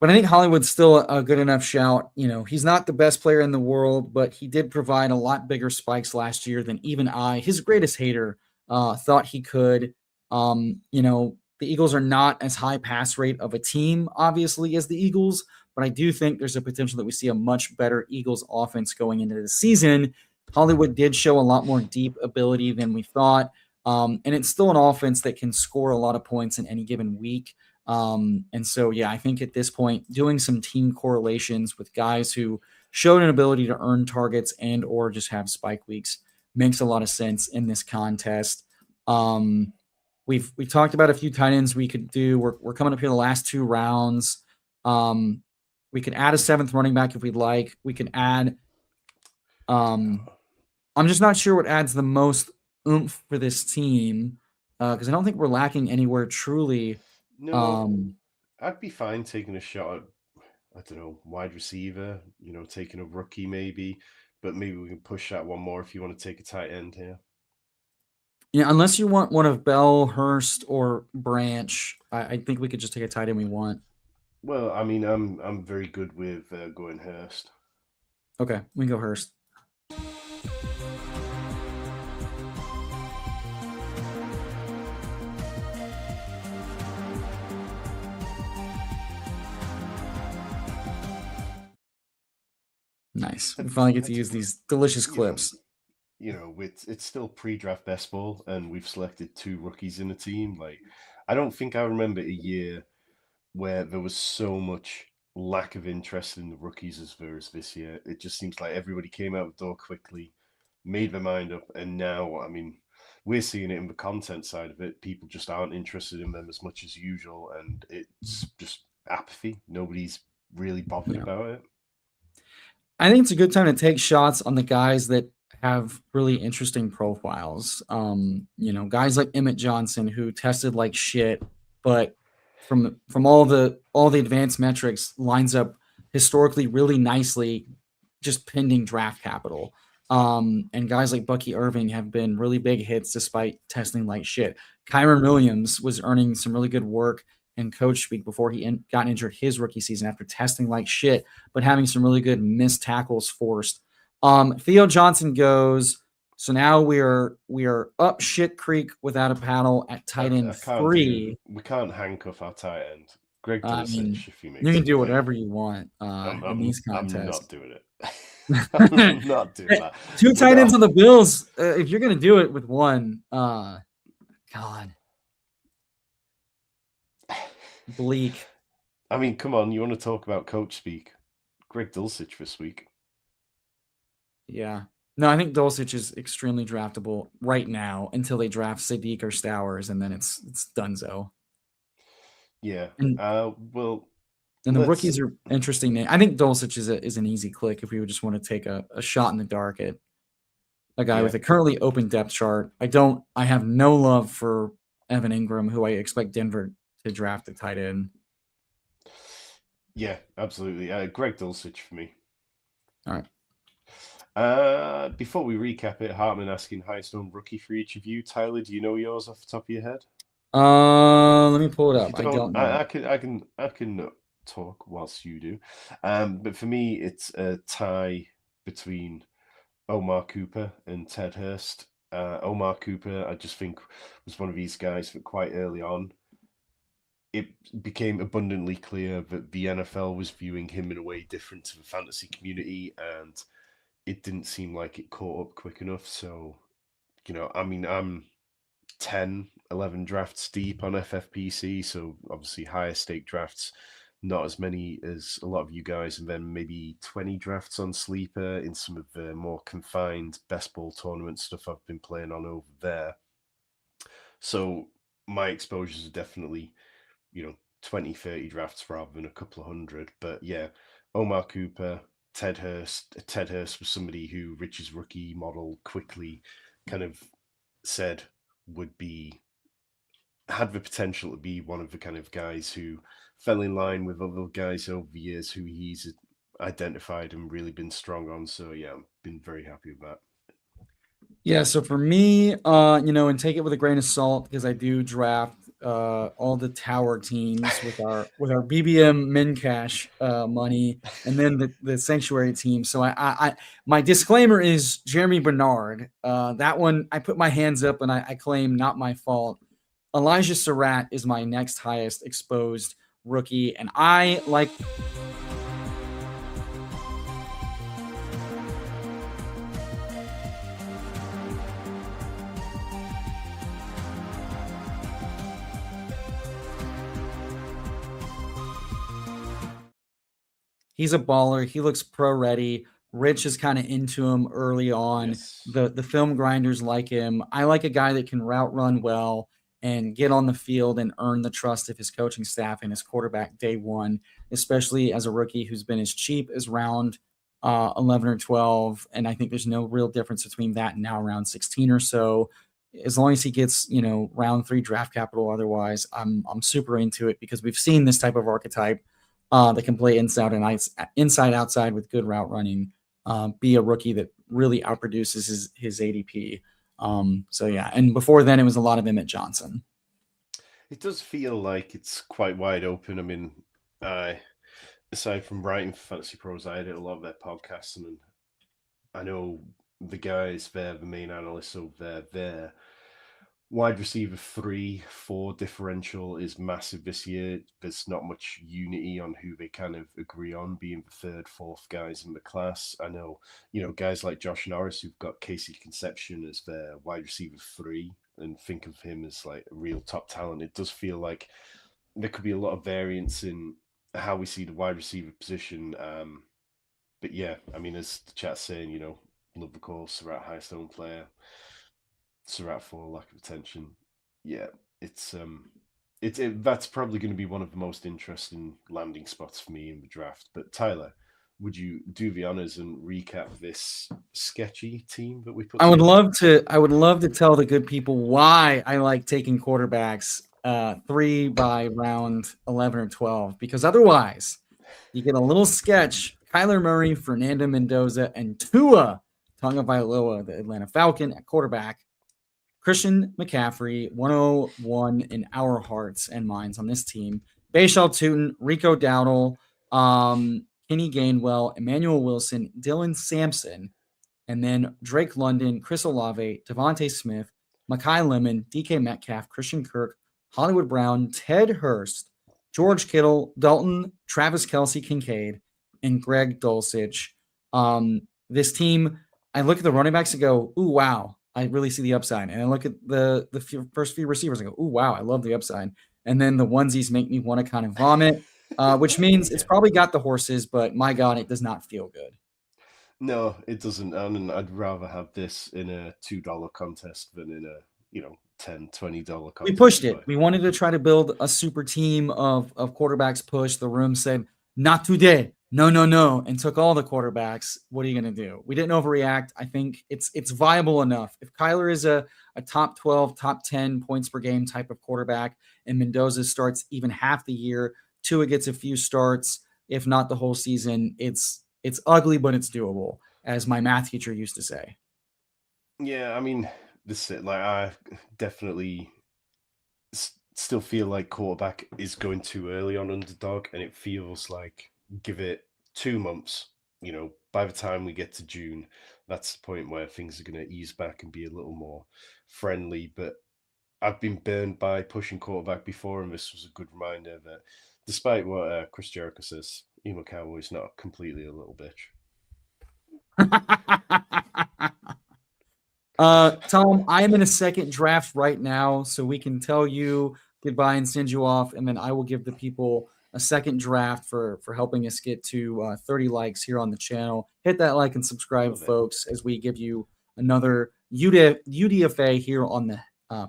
But I think Hollywood's still a good enough shout. He's not the best player in the world, but he did provide a lot bigger spikes last year than even his greatest hater, thought he could. The Eagles are not as high pass rate of a team, obviously, as the Eagles, but I do think there's a potential that we see a much better Eagles offense going into the season. Hollywood did show a lot more deep ability than we thought, and it's still an offense that can score a lot of points in any given week. And so, yeah, I think at this point, doing some team correlations with guys who showed an ability to earn targets and or just have spike weeks makes a lot of sense in this contest. We've talked about a few tight ends we could do. We're coming up here the last 2 rounds. We could add a 7th running back if we'd like. We could add. I'm just not sure what adds the most oomph for this team because I don't think we're lacking anywhere truly. No, I'd be fine taking a shot at, I don't know, wide receiver, taking a rookie maybe, but maybe we can push that one more if you want to take a tight end here. Yeah, unless you want one of Bell, Hurst, or Branch, I think we could just take a tight end we want. Well, I mean, I'm very good with going Hurst. Okay, we can go Hurst. Nice. We finally get to use these delicious clips. It's still pre-draft best ball, and we've selected 2 rookies in a team. Like, I don't think I remember a year where there was so much lack of interest in the rookies as there is this year. It just seems like everybody came out the door quickly, made their mind up, and now, I mean, we're seeing it in the content side of it. People just aren't interested in them as much as usual, and it's just apathy. Nobody's really bothered about it. I think it's a good time to take shots on the guys that have really interesting profiles. Guys like Emmett Johnson who tested like shit, but from all the advanced metrics lines up historically really nicely, just pending draft capital. And guys like Bucky Irving have been really big hits despite testing like shit. Kyron Williams was earning some really good work in coach speak before he got injured his rookie season after testing like shit, but having some really good missed tackles forced. Theo Johnson goes. So now we are up shit creek without a paddle at tight end 3. We can't handcuff our tight end. Greg Dulcich, if he makes you can it. do whatever you want in these contests. I'm not doing it. I'm not doing that. 2 tight ends on the Bills. If you're gonna do it with one, God, bleak. I mean, come on, you want to talk about coach speak? Greg Dulcich this week. Yeah. No, I think Dulcich is extremely draftable right now until they draft Sadiq or Stowers, and then it's donezo. Yeah. And the rookies are interesting. I think Dulcich is an easy click if we would just want to take a shot in the dark at a guy with a currently open depth chart. I have no love for Evan Ingram, who I expect Denver to draft a tight end. Yeah, absolutely. Greg Dulcich for me. All right. Before we recap it, Hartman asking highest owned rookie for each of you. Tyler, do you know yours off the top of your head? Let me pull it up. I don't know. I can talk whilst you do. But for me, it's a tie between Omar Cooper and Ted Hurst. Omar Cooper, I just think, was one of these guys that quite early on, it became abundantly clear that the NFL was viewing him in a way different to the fantasy community, and it didn't seem like it caught up quick enough. So, I mean, I'm 10, 11 drafts deep on FFPC, so obviously higher stake drafts, not as many as a lot of you guys, and then maybe 20 drafts on Sleeper in some of the more confined best ball tournament stuff I've been playing on over there. So my exposures are definitely, 20, 30 drafts rather than a couple of hundred. But yeah, Omar Cooper, Ted Hurst. Ted Hurst was somebody who Rich's rookie model quickly kind of said had the potential to be one of the kind of guys who fell in line with other guys over the years who he's identified and really been strong on. So yeah, I've been very happy with that. Yeah, so for me, and take it with a grain of salt because I do draft all the tower teams with our BBM min cash money, and then the sanctuary team. So I my disclaimer is Jeremy Bernard. That one I put my hands up and I claim not my fault. Elijah Surratt is my next highest exposed rookie, and I like. He's a baller. He looks pro ready. Rich is kind of into him early on. Yes. The film grinders like him. I like a guy that can route run well and get on the field and earn the trust of his coaching staff and his quarterback day one, especially as a rookie who's been as cheap as round 11 or 12. And I think there's no real difference between that and now round 16 or so. As long as he gets, round 3 draft capital, otherwise, I'm super into it because we've seen this type of archetype that can play inside outside with good route running, be a rookie that really outproduces his ADP. So yeah, and before then it was a lot of Emmett Johnson. It does feel like it's quite wide open. I mean, aside from writing for Fantasy Pros, I edit a lot of their podcasts, and I know the guys there, the main analysts over there, wide receiver 3-4 differential is massive this year. There's not much unity on who they kind of agree on being the third, fourth guys in the class. I know, guys like Josh Norris who've got Casey Conception as their wide receiver 3 and think of him as like a real top talent. It does feel like there could be a lot of variance in how we see the wide receiver position. But yeah, I mean, as the chat's saying, love the call, Surratt highest owned player. Surratt for lack of attention. Yeah, it's that's probably going to be one of the most interesting landing spots for me in the draft. But Tyler, would you do the honors and recap this sketchy team that we put I would together? love to tell the good people why I like taking quarterbacks 3 by round 11 or 12, because otherwise you get a little sketch. Kyler Murray, Fernando Mendoza, and Tua Tagovailoa, the Atlanta Falcon at quarterback. Christian McCaffrey, 101 in our hearts and minds on this team. Bayshal Tootin, Rico Dowdle, Kenny Gainwell, Emmanuel Wilson, Dylan Sampson, and then Drake London, Chris Olave, Devontae Smith, Mekhi Lemon, DK Metcalf, Christian Kirk, Hollywood Brown, Ted Hurst, George Kittle, Dalton, Travis Kelce Kincaid, and Greg Dulcich. This team, I look at the running backs and go, ooh, wow, I really see the upside. And I look at the first few receivers and go, ooh, wow, I love the upside. And then the onesies make me want to kind of vomit, which means it's probably got the horses, but my God, it does not feel good. No, it doesn't. And I'd rather have this in a $2 contest than in a, $10, $20 contest. We pushed it. We wanted to try to build a super team of quarterbacks push. The room said, not today. No, no, no. And took all the quarterbacks. What are you going to do? We didn't overreact. I think it's viable enough. If Kyler is a top 12, top 10 points per game type of quarterback and Mendoza starts even half the year, Tua gets a few starts, if not the whole season, it's ugly, but it's doable, as my math teacher used to say. Yeah, I mean, I definitely still feel like quarterback is going too early on Underdog, and it feels like give it 2 months. By the time we get to June, that's the point where things are going to ease back and be a little more friendly. But I've been burned by pushing quarterback before, and this was a good reminder that despite what Chris Jericho says, Emo Cowboy is not completely a little bitch. Tom, I am in a second draft right now, so we can tell you goodbye and send you off, and then I will give the people a second draft for helping us get to 30 likes here on the channel. Hit that like and subscribe, folks, as we give you another UDFA here on the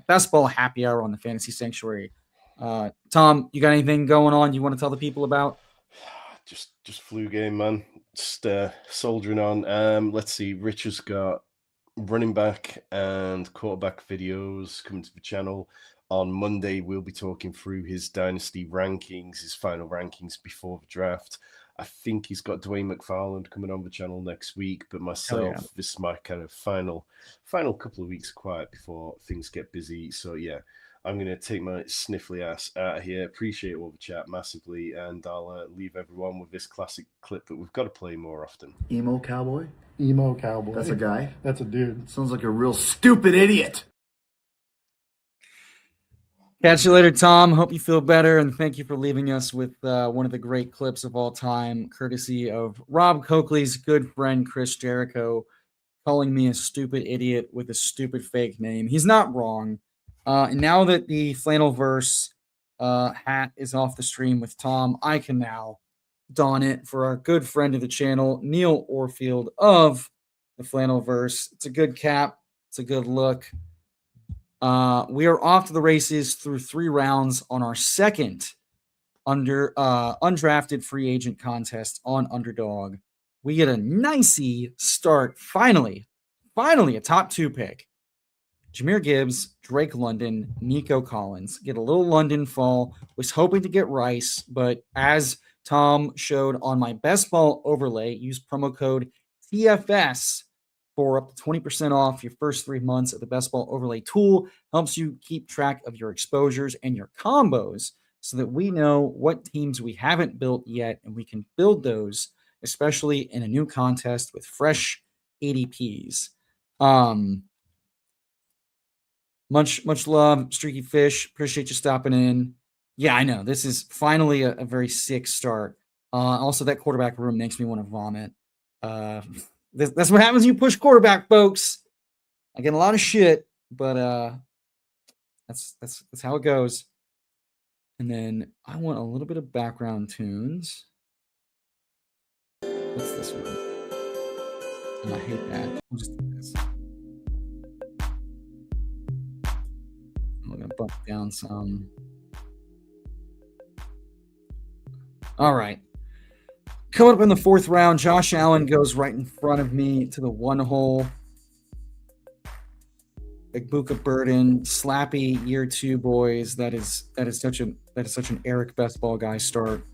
Best Ball Happy Hour on the Fantasy Sanctuary. Tom, you got anything going on you want to tell the people about? Just flu game, man. Just soldiering on. Let's see. Rich has got running back and quarterback videos coming to the channel. On Monday, we'll be talking through his Dynasty rankings, his final rankings before the draft. I think he's got Dwayne McFarland coming on the channel next week, but myself, this is my kind of final couple of weeks of quiet before things get busy. So yeah, I'm going to take my sniffly ass out of here. Appreciate all the chat massively, and I'll leave everyone with this classic clip that we've got to play more often. Emo cowboy? Emo cowboy. That's a guy? That's a dude. Sounds like a real stupid idiot. Catch you later, Tom. Hope you feel better, and thank you for leaving us with one of the great clips of all time, courtesy of Rob Coakley's good friend Chris Jericho, calling me a stupid idiot with a stupid fake name. He's not wrong. And now that the Flannelverse hat is off the stream with Tom, I can now don it for our good friend of the channel, Neil Orfield of the Flannelverse. It's a good cap. It's a good look. We are off to the races through 3 rounds on our second undrafted free agent contest on Underdog. We get a nicey start. Finally a top 2 pick. Jahmyr Gibbs, Drake London, Nico Collins. Get a little London fall. Was hoping to get Rice, but as Tom showed on my best ball overlay, use promo code TFS for up to 20% off your first 3 months of the best ball overlay tool. Helps you keep track of your exposures and your combos so that we know what teams we haven't built yet, and we can build those, especially in a new contest with fresh ADPs. Much love, Streaky Fish. Appreciate you stopping in. Yeah, I know. This is finally a very sick start. Also, that quarterback room makes me want to vomit. That's what happens when you push quarterback, folks. I get a lot of shit, but that's how it goes. And then I want a little bit of background tunes. What's this one? Oh, I hate that. I'll just do this. I'm gonna bump down some. All right. Coming up in the 4th round, Josh Allen goes right in front of me to the 1 hole. Igbuka Burden, Slappy, year 2, boys. That is such an Eric best ball guy start.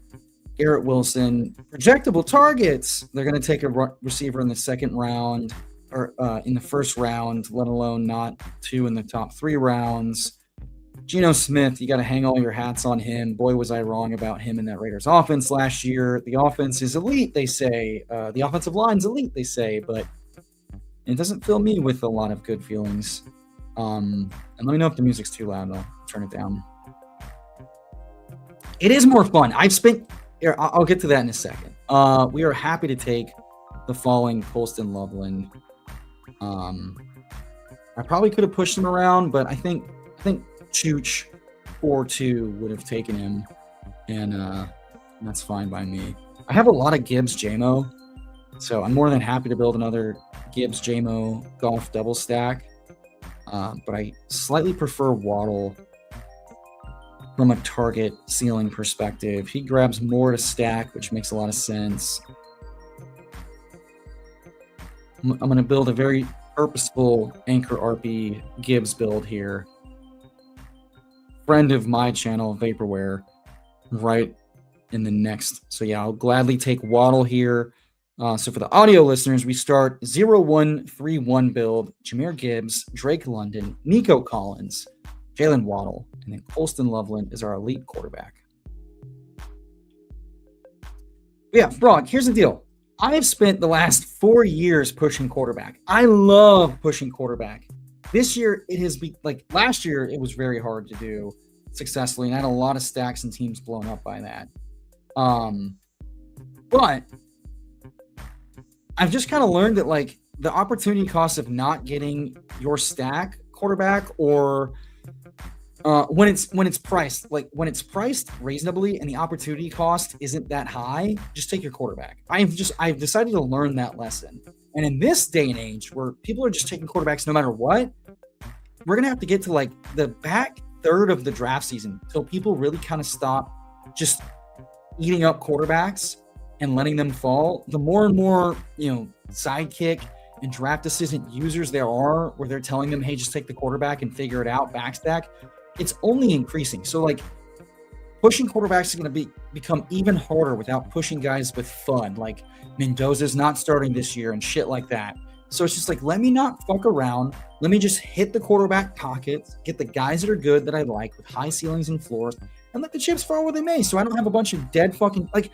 Garrett Wilson, projectable targets. They're going to take a receiver in the 2nd round or in the 1st round, let alone not 2 in the top 3 rounds. Geno Smith, you got to hang all your hats on him. Boy, was I wrong about him in that Raiders offense last year. The offense is elite, they say. The offensive line's elite, they say, but it doesn't fill me with a lot of good feelings. And let me know if the music's too loud. I'll turn it down. It is more fun. I'll get to that in a second. We are happy to take the following Colston Loveland. I probably could have pushed him around, but I think Chooch 4-2 would have taken him, and that's fine by me. I have a lot of Gibbs JMO, so I'm more than happy to build another Gibbs JMO golf double stack, but I slightly prefer Waddle from a target ceiling perspective. He grabs more to stack, which makes a lot of sense. I'm going to build a very purposeful Anchor RP Gibbs build here. Friend of my channel, Vaporware, right in the next. So yeah, I'll gladly take Waddle here. So for the audio listeners, we start 0-1-3-1 build. Jahmyr Gibbs, Drake London, Nico Collins, Jalen Waddle, and then Colston Loveland is our elite quarterback. Yeah, Frog, here's the deal. I have spent the last 4 years pushing quarterback. I love pushing quarterback. This year, it has been like last year, it was very hard to do successfully, and I had a lot of stacks and teams blown up by that. But I've just kind of learned that like the opportunity cost of not getting your stack quarterback, or when it's priced reasonably and the opportunity cost isn't that high, just take your quarterback. I've decided to learn that lesson. And in this day and age where people are just taking quarterbacks no matter what, we're going to have to get to like the back third of the draft season until people really kind of stop just eating up quarterbacks and letting them fall, the more and more, sidekick and draft assistant users there are where they're telling them, hey, just take the quarterback and figure it out, backstack, it's only increasing. So like pushing quarterbacks is going to become even harder without pushing guys with fun. Like Mendoza's not starting this year and shit like that. So it's just like, let me not fuck around. Let me just hit the quarterback pockets, get the guys that are good that I like with high ceilings and floors, and let the chips fall where they may. So I don't have a bunch of dead fucking like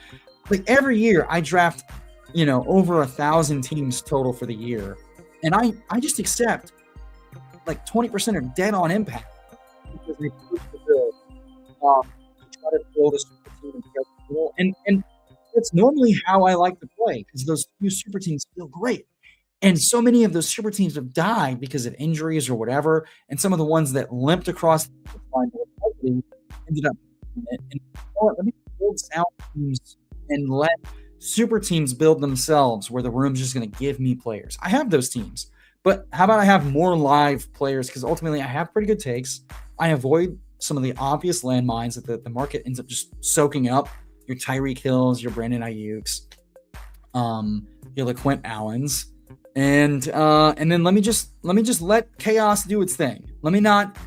every year I draft, over 1,000 teams total for the year. And I just accept like 20% are dead on impact because they push the build. Try to build a super team and it's normally how I like to play because those few super teams feel great. And so many of those super teams have died because of injuries or whatever. And some of the ones that limped across the line ended up and let me build sound teams and let super teams build themselves where the room's just going to give me players. I have those teams, but how about I have more live players? Because ultimately I have pretty good takes. I avoid some of the obvious landmines that the market ends up just soaking up. Your Tyreek Hills, your Brandon Ayuk's, your LaQuint Allens. And then let me just let chaos do its thing. Let me not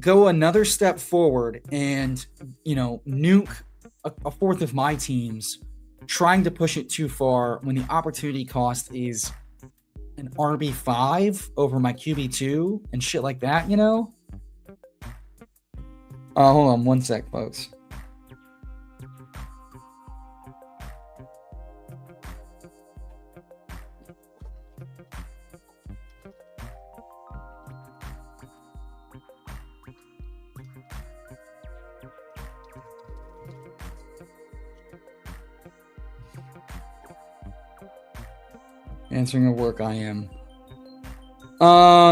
go another step forward and nuke a fourth of my teams, trying to push it too far when the opportunity cost is an RB5 over my QB2 and shit like that. Hold on one sec, folks. Answering at work, I am.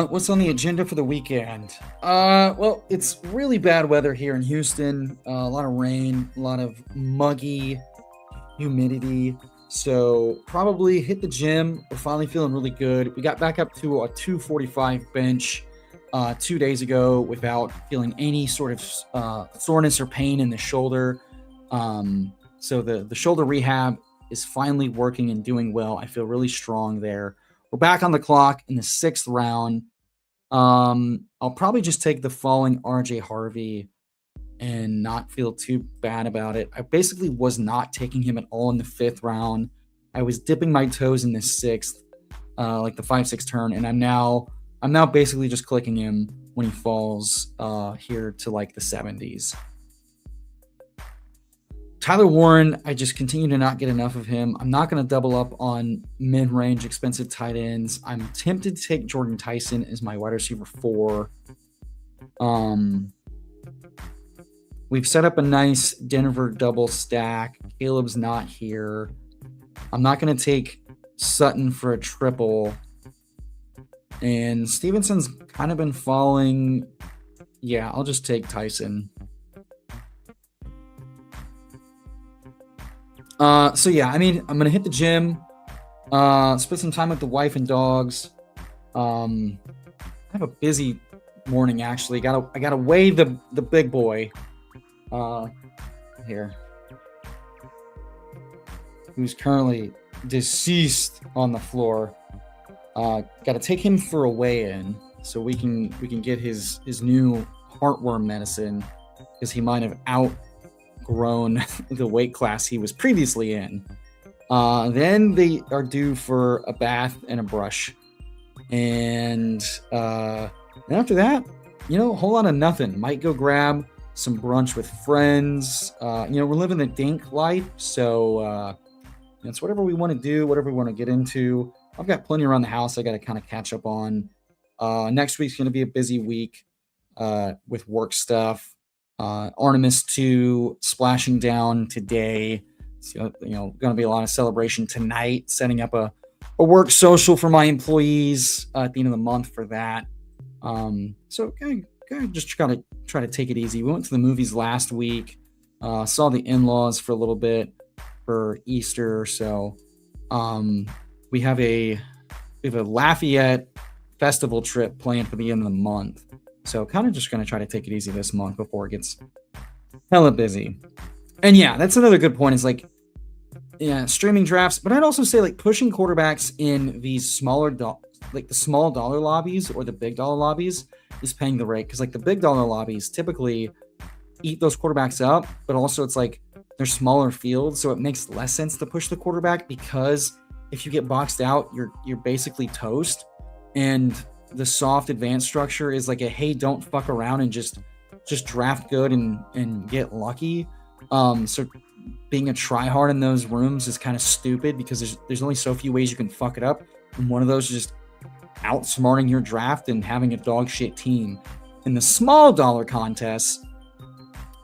What's on the agenda for the weekend? Well, it's really bad weather here in Houston. A lot of rain, a lot of muggy humidity. So probably hit the gym. We're finally feeling really good. We got back up to a 245 bench 2 days ago without feeling any sort of soreness or pain in the shoulder. So the shoulder rehab is finally working and doing well. I feel really strong there. We're back on the clock in the 6th round. I'll probably just take the falling RJ Harvey and not feel too bad about it. I basically was not taking him at all in the 5th round. I was dipping my toes in the 6th, like the 5-6 turn, and I'm now basically just clicking him when he falls here to like the 70s. Tyler Warren, I just continue to not get enough of him. I'm not going to double up on mid-range expensive tight ends. I'm tempted to take Jordan Tyson as my wide receiver 4. We've set up a nice Denver double stack. Caleb's not here. I'm not going to take Sutton for a triple. And Stevenson's kind of been falling. Yeah, I'll just take Tyson. So yeah, I mean, I'm gonna hit the gym, spend some time with the wife and dogs. I have a busy morning actually. I gotta weigh the big boy. Here, who's currently deceased on the floor. Gotta take him for a weigh-in so we can get his new heartworm medicine because he might have outgrown the weight class he was previously in. Then they are due for a bath and a brush. And after that, a whole lot of nothing. Might go grab some brunch with friends. We're living the dink life. So it's whatever we want to do, whatever we want to get into. I've got plenty around the house I got to kind of catch up on. Next week's going to be a busy week with work stuff. Artemis 2 splashing down today. So, going to be a lot of celebration tonight, setting up a work social for my employees at the end of the month for that. So just try to take it easy. We went to the movies last week, saw the in-laws for a little bit for Easter. So we have a Lafayette festival trip planned for the end of the month. So kind of just going to try to take it easy this month before it gets hella busy. And yeah, that's another good point is like, streaming drafts, but I'd also say like pushing quarterbacks in these like the small dollar lobbies or the big dollar lobbies is paying the rate, because like the big dollar lobbies typically eat those quarterbacks up, but also it's like they're smaller fields, so it makes less sense to push the quarterback, because if you get boxed out, you're basically toast. And the soft advanced structure is like a hey, don't fuck around and just draft good and get lucky. So being a tryhard in those rooms is kind of stupid, because there's only so few ways you can fuck it up, and one of those is just outsmarting your draft and having a dog shit team. In the small dollar contests,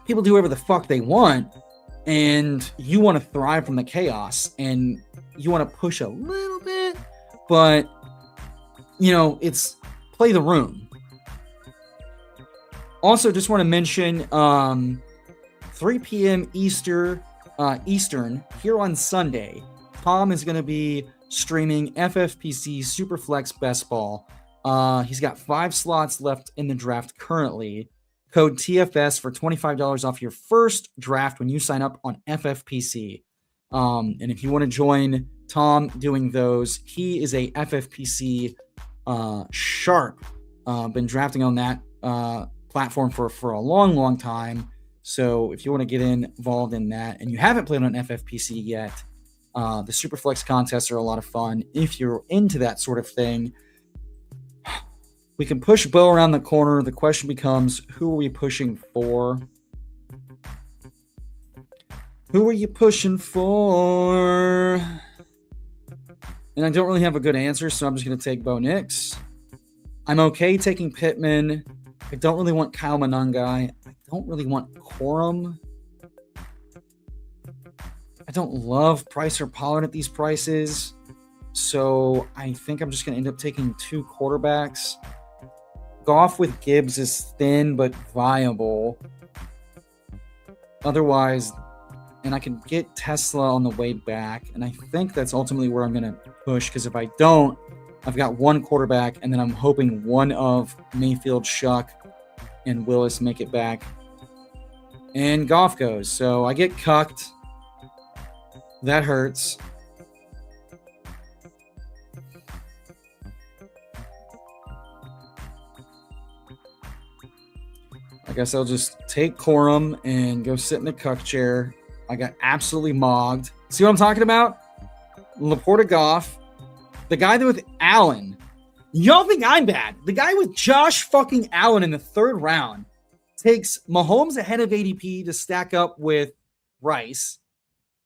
people do whatever the fuck they want, and you want to thrive from the chaos, and you want to push a little bit, but it's play the room. Also, just want to mention 3 p.m. Eastern here on Sunday, Tom is going to be streaming FFPC Superflex Best Ball. He's got 5 slots left in the draft currently. Code TFS for $25 off your first draft when you sign up on FFPC. And if you want to join Tom doing those, he is a FFPC sharp. Been drafting on that platform for a long time. So if you want to get involved in that and you haven't played on FFPC yet, the Superflex contests are a lot of fun. If you're into that sort of thing, we can push Bo around the corner. The question becomes, who are we pushing for? Who are you pushing for? And I don't really have a good answer, so I'm just going to take Bo Nix. I'm okay taking Pittman. I don't really want Kyle Monangai. I don't really want Corum. I don't love Price or Pollard at these prices. So I think I'm just going to end up taking 2 quarterbacks. Goff with Gibbs is thin but viable. Otherwise, and I can get Tesla on the way back. And I think that's ultimately where I'm going to push, because if I don't, I've got 1 quarterback, and then I'm hoping one of Mayfield, Shuck, and Willis make it back. And Goff goes. So I get cucked. That hurts. I guess I'll just take Corum and go sit in the cuck chair. I got absolutely mogged. See what I'm talking about? Laporta Goff. The guy there with Allen. Y'all think I'm bad. The guy with Josh fucking Allen in the 3rd round takes Mahomes ahead of ADP to stack up with Rice,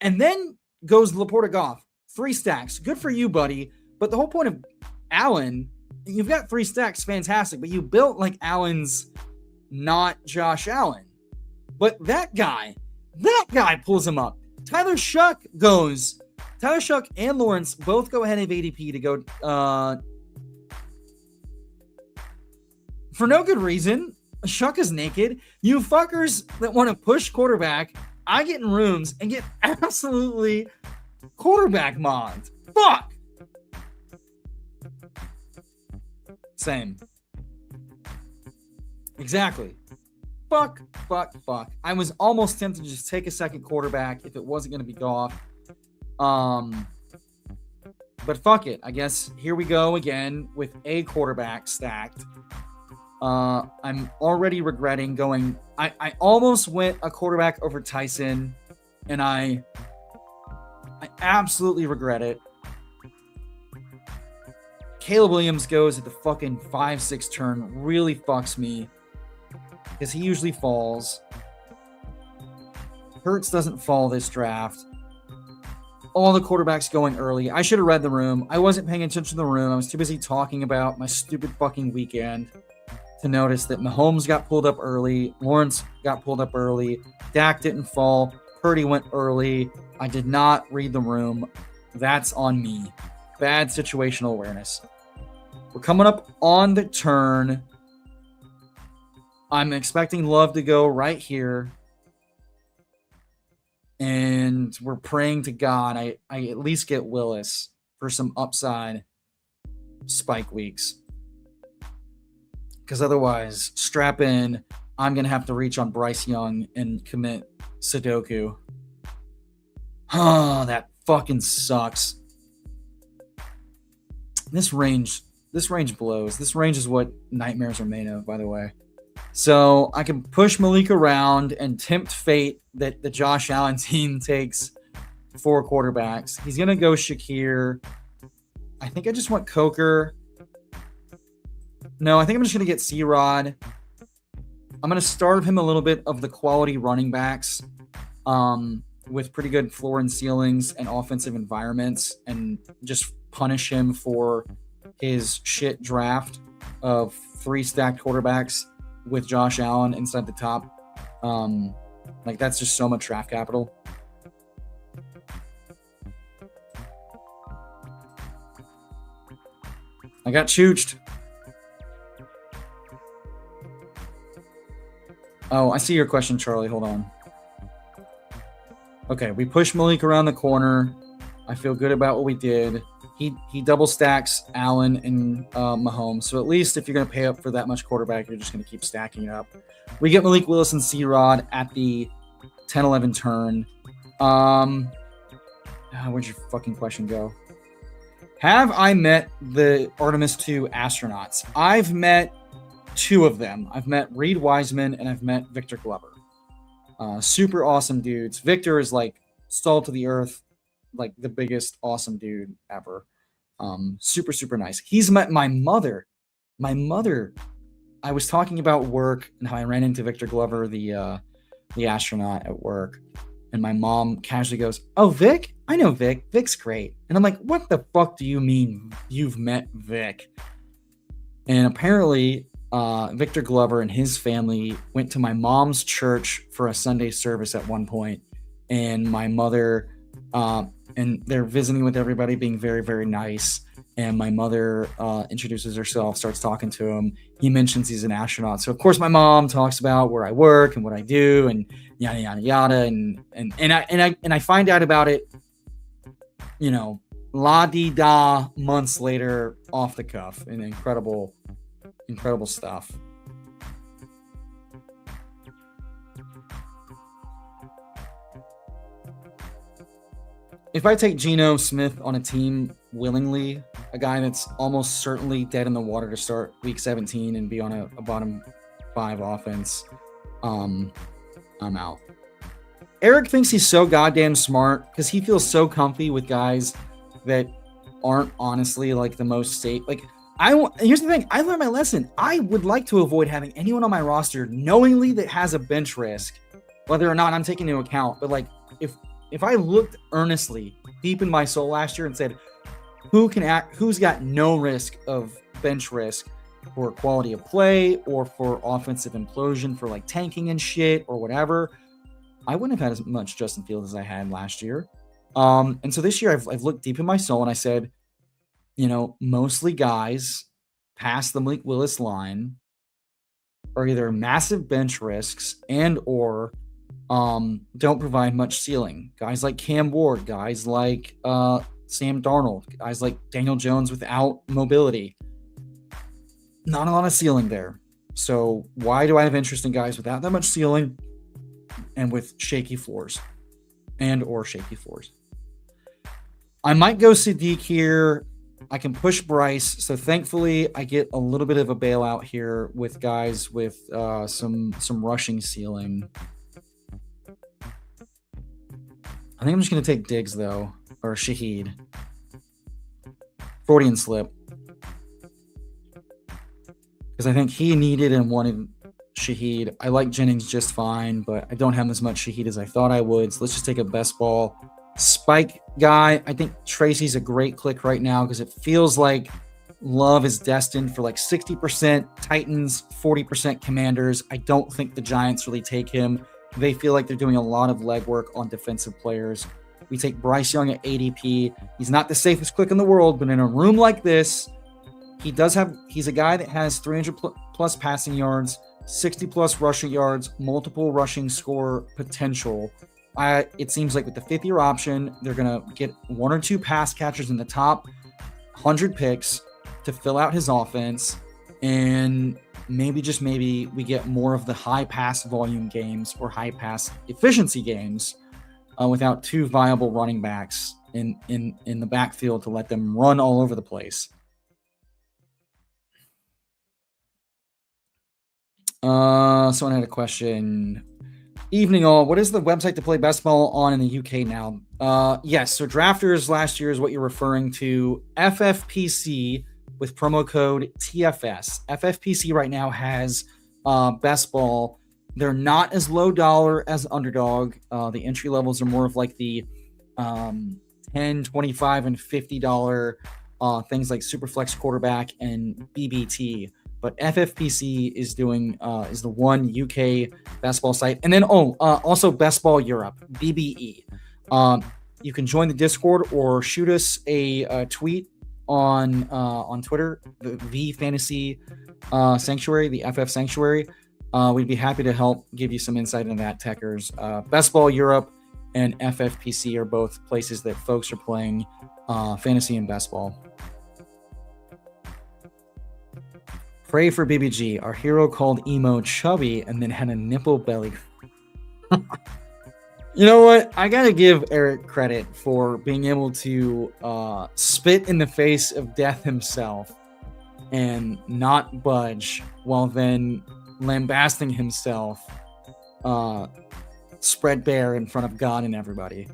and then goes Laporta Goff. 3 stacks. Good for you, buddy. But the whole point of Allen, you've got 3 stacks, fantastic, but you built like Allen's not Josh Allen. But that guy pulls him up. Tyler Shuck and Lawrence both go ahead of ADP to go for no good reason. Shuck is naked. You fuckers that want to push quarterback, I get in rooms and get absolutely quarterback modded. Fuck. Same. Exactly. Fuck. I was almost tempted to just take a second quarterback if it wasn't going to be Goff. But fuck it. I guess here we go again with a quarterback stacked. I'm already regretting going. I almost went a quarterback over Tyson, and I absolutely regret it. Caleb Williams goes at the fucking 5-6 turn. Really fucks me, because he usually falls. Hurts doesn't fall this draft. All the quarterbacks going early. I should have read the room. I wasn't paying attention to the room. I was too busy talking about my stupid fucking weekend to notice that Mahomes got pulled up early. Lawrence got pulled up early. Dak didn't fall. Purdy went early. I did not read the room. That's on me. Bad situational awareness. We're coming up on the turn. I'm expecting Love to go right here. And we're praying to God I at least get Willis for some upside spike weeks. Because otherwise, strap in. I'm going to have to reach on Bryce Young and commit Sudoku. Oh, that fucking sucks. This range blows. This range is what nightmares are made of, by the way. So I can push Malik around and tempt fate that the Josh Allen team takes 4 quarterbacks. He's going to go Shakir. I think I just want Coker. No, I think I'm just going to get C-Rod. I'm going to starve him a little bit of the quality running backs with pretty good floor and ceilings and offensive environments, and just punish him for his shit draft of 3 stacked quarterbacks with Josh Allen inside the top. Like, that's just so much draft capital. I got chooched. Oh, I see your question, Charlie. Hold on. Okay, we push Malik around the corner. I feel good about what we did. He double stacks Allen and Mahomes. So at least if you're going to pay up for that much quarterback, you're just going to keep stacking up. We get Malik Willis and C-Rod at the 10-11 turn. Where'd your fucking question go? Have I met the Artemis 2 astronauts? I've met 2 of them. I've met Reed Wiseman and I've met Victor Glover. Super awesome dudes. Victor is like stalled to the earth, like the biggest awesome dude ever. Super, super nice. He's met my mother. I was talking about work and how I ran into Victor Glover, the astronaut at work. And my mom casually goes, "Oh, Vic? I know Vic. Vic's great." And I'm like, "What the fuck do you mean you've met Vic?" And apparently, Victor Glover and his family went to my mom's church for a Sunday service at one point. And my mother, and they're visiting with everybody, being very, very nice. And my mother introduces herself, starts talking to him. He mentions he's an astronaut. So, of course, my mom talks about where I work and what I do and yada, yada, yada. And I find out about it, you know, la-di-da months later off the cuff. And incredible stuff. If I take Geno Smith on a team willingly, a guy that's almost certainly dead in the water to start week 17 and be on a bottom 5 offense, I'm out. Eric thinks he's so goddamn smart because he feels so comfy with guys that aren't honestly like the most safe. Like, here's the thing. I learned my lesson. I would like to avoid having anyone on my roster knowingly that has a bench risk, whether or not I'm taking into account. But like, if I looked earnestly deep in my soul last year and said, who's got no risk of bench risk for quality of play or for offensive implosion for like tanking and shit or whatever, I wouldn't have had as much Justin Fields as I had last year. And so this year I've looked deep in my soul and I said, you know, mostly guys past the Malik Willis line are either massive bench risks and or don't provide much ceiling. Guys like Cam Ward, guys like Sam Darnold, guys like Daniel Jones without mobility. Not a lot of ceiling there. So why do I have interest in guys without that much ceiling and with shaky floors and or shaky floors? I might go Sadiq here. I can push Bryce. So thankfully I get a little bit of a bailout here with guys with some rushing ceiling. I think I'm just going to take Diggs, though, or Shaheed. Freudian slip. Because I think he needed and wanted Shaheed. I like Jennings just fine, but I don't have as much Shaheed as I thought I would. So let's just take a best ball. Spike guy. I think Tracy's a great click right now because it feels like Love is destined for like 60% Titans, 40% Commanders. I don't think the Giants really take him. They feel like they're doing a lot of legwork on defensive players. We take Bryce Young at ADP. He's not the safest click in the world, but in a room like this, he's a guy that has 300 plus passing yards, 60 plus rushing yards, multiple rushing score potential. It seems like with the 5th-year option, they're going to get 1 or 2 pass catchers in the top 100 picks to fill out his offense. And maybe, just maybe, we get more of the high pass volume games or high pass efficiency games without 2 viable running backs in the backfield to let them run all over the place. Someone had a question. Evening all. What is the website to play best ball on in the UK now? Yes. So Drafters last year is what you're referring to. FFPC with promo code TFS. FFPC right now has best ball. They're not as low dollar as Underdog. The entry levels are more of like the $10, $25, and $50 things like Superflex Quarterback and BBT. But FFPC is doing is the one UK best ball site, and then also Best Ball Europe, BBE. You can join the Discord or shoot us a tweet on Twitter, the Fantasy Sanctuary, the FF Sanctuary. We'd be happy to help give you some insight into that, techers. Best Ball Europe and FFPC are both places that folks are playing fantasy and best ball. Pray for BBG. Our hero called Emo chubby and then had a nipple belly. You know what? I gotta give Eric credit for being able to spit in the face of death himself and not budge, while then lambasting himself spread bare in front of God and everybody.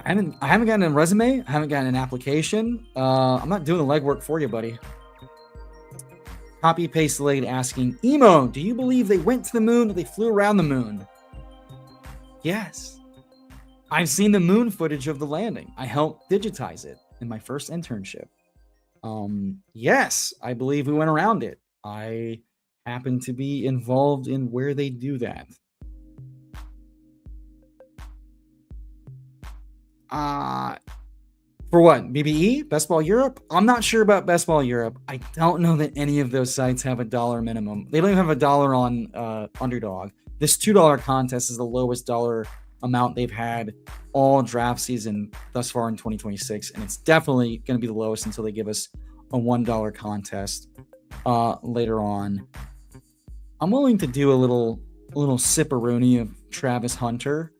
I haven't gotten a resume. I haven't gotten an application. I'm not doing the legwork for you, buddy. Copy paste delayed asking, Emo, do you believe they went to the moon or they flew around the moon? Yes. I've seen the moon footage of the landing. I helped digitize it in my first internship. Yes, I believe we went around it. I happen to be involved in where they do that. For what? BBE? Best Ball Europe? I'm not sure about Best Ball Europe. I don't know that any of those sites have $1 minimum. They don't even have $1 on Underdog. This $2 contest is the lowest dollar amount they've had all draft season thus far in 2026, and it's definitely going to be the lowest until they give us a $1 contest later on. I'm willing to do a little sipperoonie of Travis Hunter.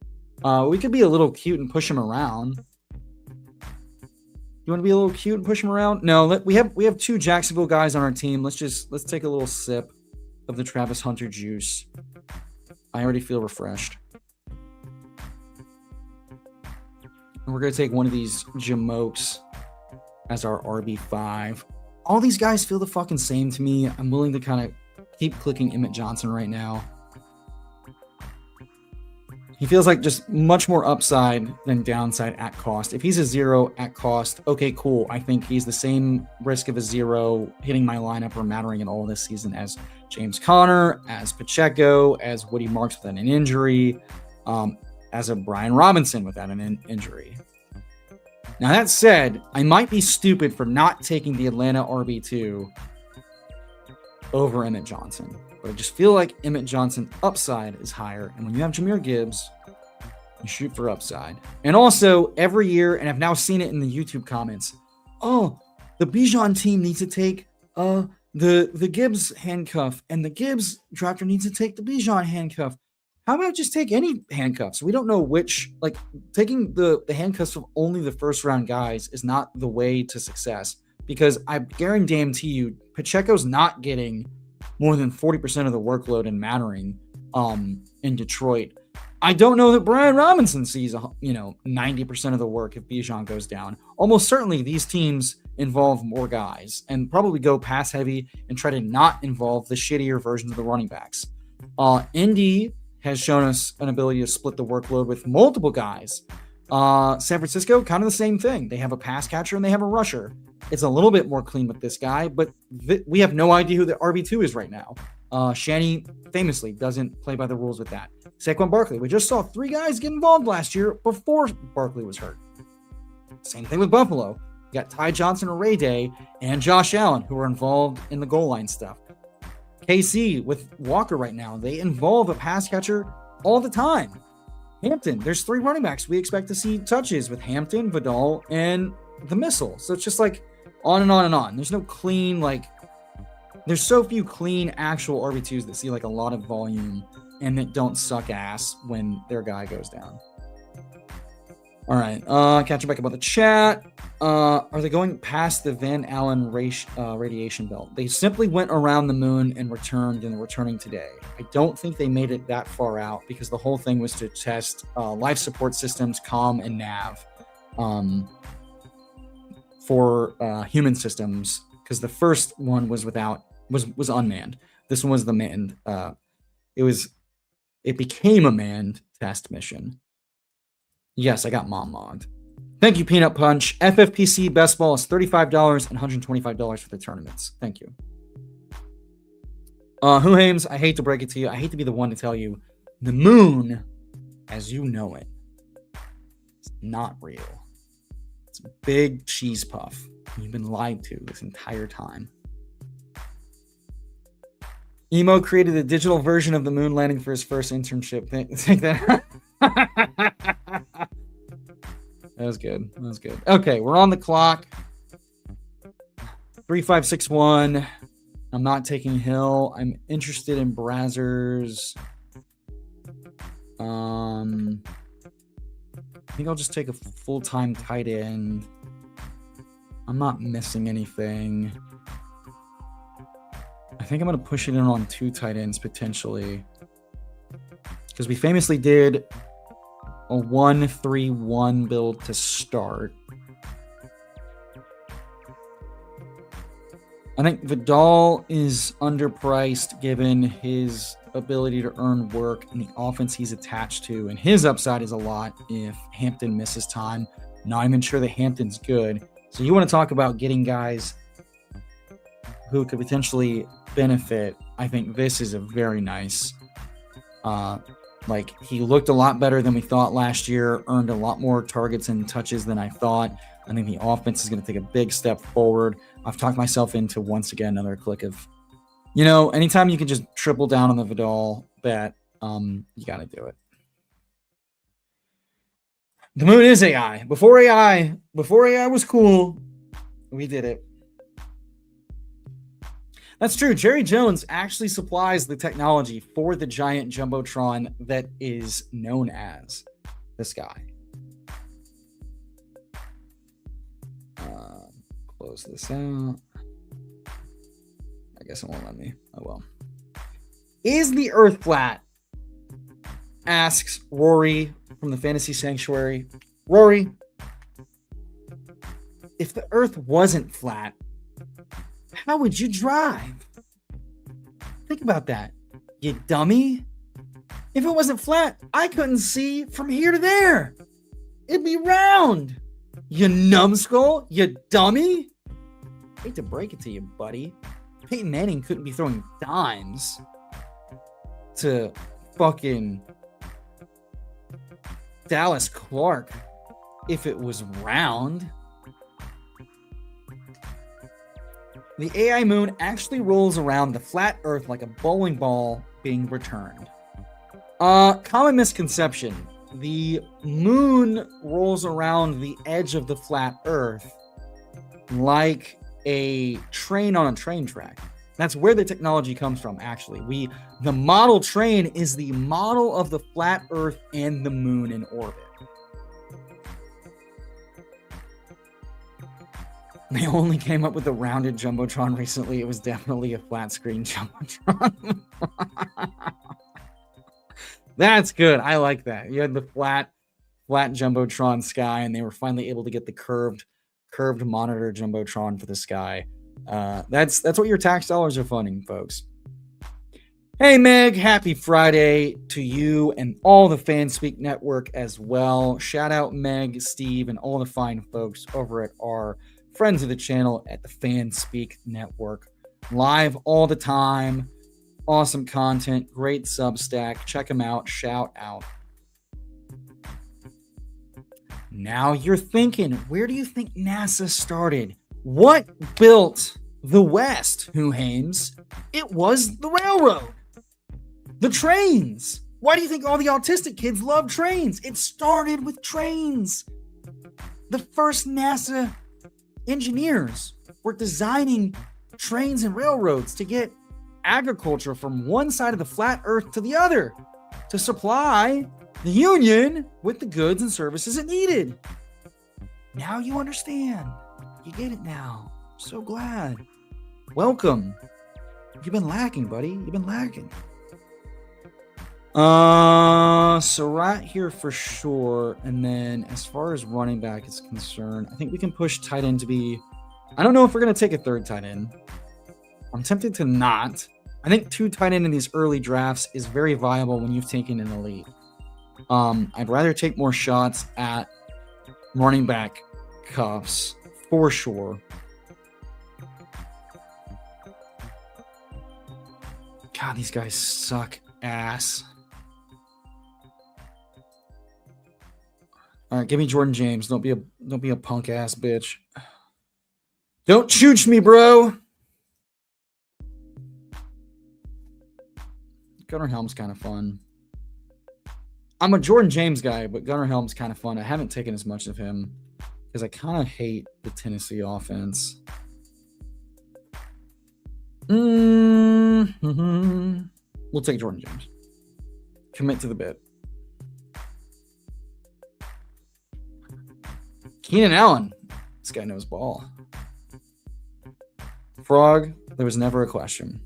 We could be a little cute and push him around. You want to be a little cute and push him around? No, we have two Jacksonville guys on our team. Let's take a little sip of the Travis Hunter juice. I already feel refreshed. And we're going to take one of these Jamokes as our RB5. All these guys feel the fucking same to me. I'm willing to kind of keep clicking Emmett Johnson right now. He feels like just much more upside than downside at cost. If he's a 0 at cost, okay, cool. I think he's the same risk of a 0 hitting my lineup or mattering at all this season as James Conner, as Pacheco, as Woody Marks without an injury, as a Brian Robinson without an injury. Now, that said, I might be stupid for not taking the Atlanta RB2 over Emmett Johnson. But I just feel like Emmett Johnson upside is higher. And when you have Jahmyr Gibbs, you shoot for upside. And also, every year, and I've now seen it in the YouTube comments, oh, the Bijan team needs to take the Gibbs handcuff, and the Gibbs drafter needs to take the Bijan handcuff. How about just take any handcuffs? We don't know which, like, taking the handcuffs of only the first round guys is not the way to success. Because I guarantee you, Pacheco's not getting more than 40% of the workload and mattering in Detroit. I don't know that Brian Robinson sees 90% of the work if Bijan goes down. Almost certainly these teams involve more guys and probably go pass heavy and try to not involve the shittier versions of the running backs. Indy has shown us an ability to split the workload with multiple guys. San Francisco, kind of the same thing. They have a pass catcher and they have a rusher. It's a little bit more clean with this guy, but we have no idea who the RB2 is right now. Shanny famously doesn't play by the rules with that. Saquon Barkley, we just saw 3 guys get involved last year before Barkley was hurt. Same thing with Buffalo. You got Ty Johnson or Ray Day and Josh Allen who are involved in the goal line stuff. KC with Walker right now, they involve a pass catcher all the time. Hampton, there's 3 running backs we expect to see touches with Hampton, Vidal, and the Missile. So it's just like on and on and on. There's no clean, there's so few clean actual RB2s that see like a lot of volume and that don't suck ass when their guy goes down. All right. Catching back about the chat. Are they going past the Van Allen radiation belt? They simply went around the moon and returned, and they're returning today. I don't think they made it that far out because the whole thing was to test life support systems, comm, and nav for human systems. Because the first one was was unmanned. This one was the manned. It became a manned test mission. Yes, I got mom logged. Thank you, Peanut Punch. FFPC best ball is $35 and $125 for the tournaments. Thank you. Huhames, I hate to break it to you. I hate to be the one to tell you. The moon, as you know it, is not real. It's a big cheese puff. You've been lied to this entire time. Emo created a digital version of the moon landing for his first internship. Take that. That was good. That was good. Okay, we're on the clock. 3561. I'm not taking Hill. I'm interested in Brazzers. I think I'll just take a full-time tight end. I'm not missing anything. I think I'm going to push it in on 2 tight ends potentially. Because we famously did a 1-3-1 build to start. I think Vidal is underpriced given his ability to earn work and the offense he's attached to. And his upside is a lot if Hampton misses time. Not even sure that Hampton's good. So you want to talk about getting guys who could potentially benefit. I think this is a very nice he looked a lot better than we thought last year, earned a lot more targets and touches than I thought. I think the offense is going to take a big step forward. I've talked myself into, once again, another click of, anytime you can just triple down on the Vidal bet, you got to do it. The moon is AI. Before AI was cool, we did it. That's true. Jerry Jones actually supplies the technology for the giant Jumbotron that is known as this guy. Close this out. I guess it won't let me. Oh, well. Is the Earth flat? Asks Rory from the Fantasy Sanctuary. Rory, if the Earth wasn't flat, how would you drive? Think about that, you dummy. If it wasn't flat, I couldn't see from here to there. It'd be round. You numbskull, you dummy. Hate to break it to you, buddy. Peyton Manning couldn't be throwing dimes to fucking Dallas Clark if it was round. The AI moon actually rolls around the flat Earth like a bowling ball being returned. Common misconception. The moon rolls around the edge of the flat Earth like a train on a train track. That's where the technology comes from, actually. The model train is the model of the flat Earth and the moon in orbit. They only came up with a rounded Jumbotron recently. It was definitely a flat screen Jumbotron. That's good. I like that. You had the flat Jumbotron sky, and they were finally able to get the curved monitor Jumbotron for the sky. That's what your tax dollars are funding, folks. Hey, Meg, happy Friday to you and all the Fanspeak Network as well. Shout out Meg, Steve, and all the fine folks over at our friends of the channel at the Fanspeak Network. Live all the time. Awesome content. Great Substack. Check them out. Shout out. Now you're thinking, where do you think NASA started? What built the West, Huhames? It was the railroad. The trains. Why do you think all the autistic kids love trains? It started with trains. The first NASA engineers were designing trains and railroads to get agriculture from one side of the flat Earth to the other, to supply The union with the goods and services it needed. Now you understand. You get it now. So glad. Welcome. You've been lacking, buddy. You've been lacking. Surratt here for sure. And then as far as running back is concerned, I think we can push tight end to be... I don't know if we're going to take a third tight end. I'm tempted to not. I think 2 tight end in these early drafts is very viable when you've taken an elite. I'd rather take more shots at running back cuffs for sure. God, these guys suck ass. All right, give me Jordan James. Don't be a punk ass bitch. Don't chooch me, bro. Gunnar Helm's kind of fun. I'm a Jordan James guy, but Gunnar Helm's kind of fun. I haven't taken as much of him because I kind of hate the Tennessee offense. We'll take Jordan James. Commit to the bit. Keenan Allen. This guy knows ball. Frog, there was never a question.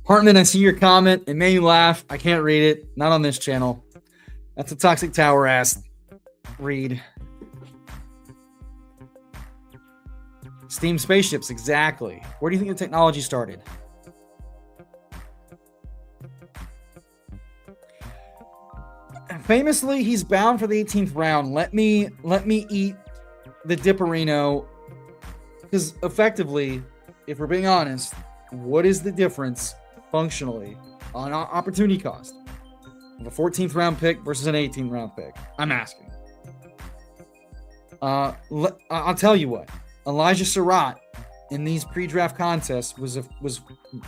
Hartman, I see your comment. It made you laugh. I can't read it. Not on this channel. That's a Toxic Tower ass read. Steam spaceships, exactly. Where do you think the technology started? Famously, he's bound for the 18th round. Let me eat the Dipperino. Because effectively, if we're being honest, what is the difference functionally on opportunity cost of a 14th round pick versus an 18th round pick? I'm asking. I'll tell you what. Elijah Surratt in these pre-draft contests was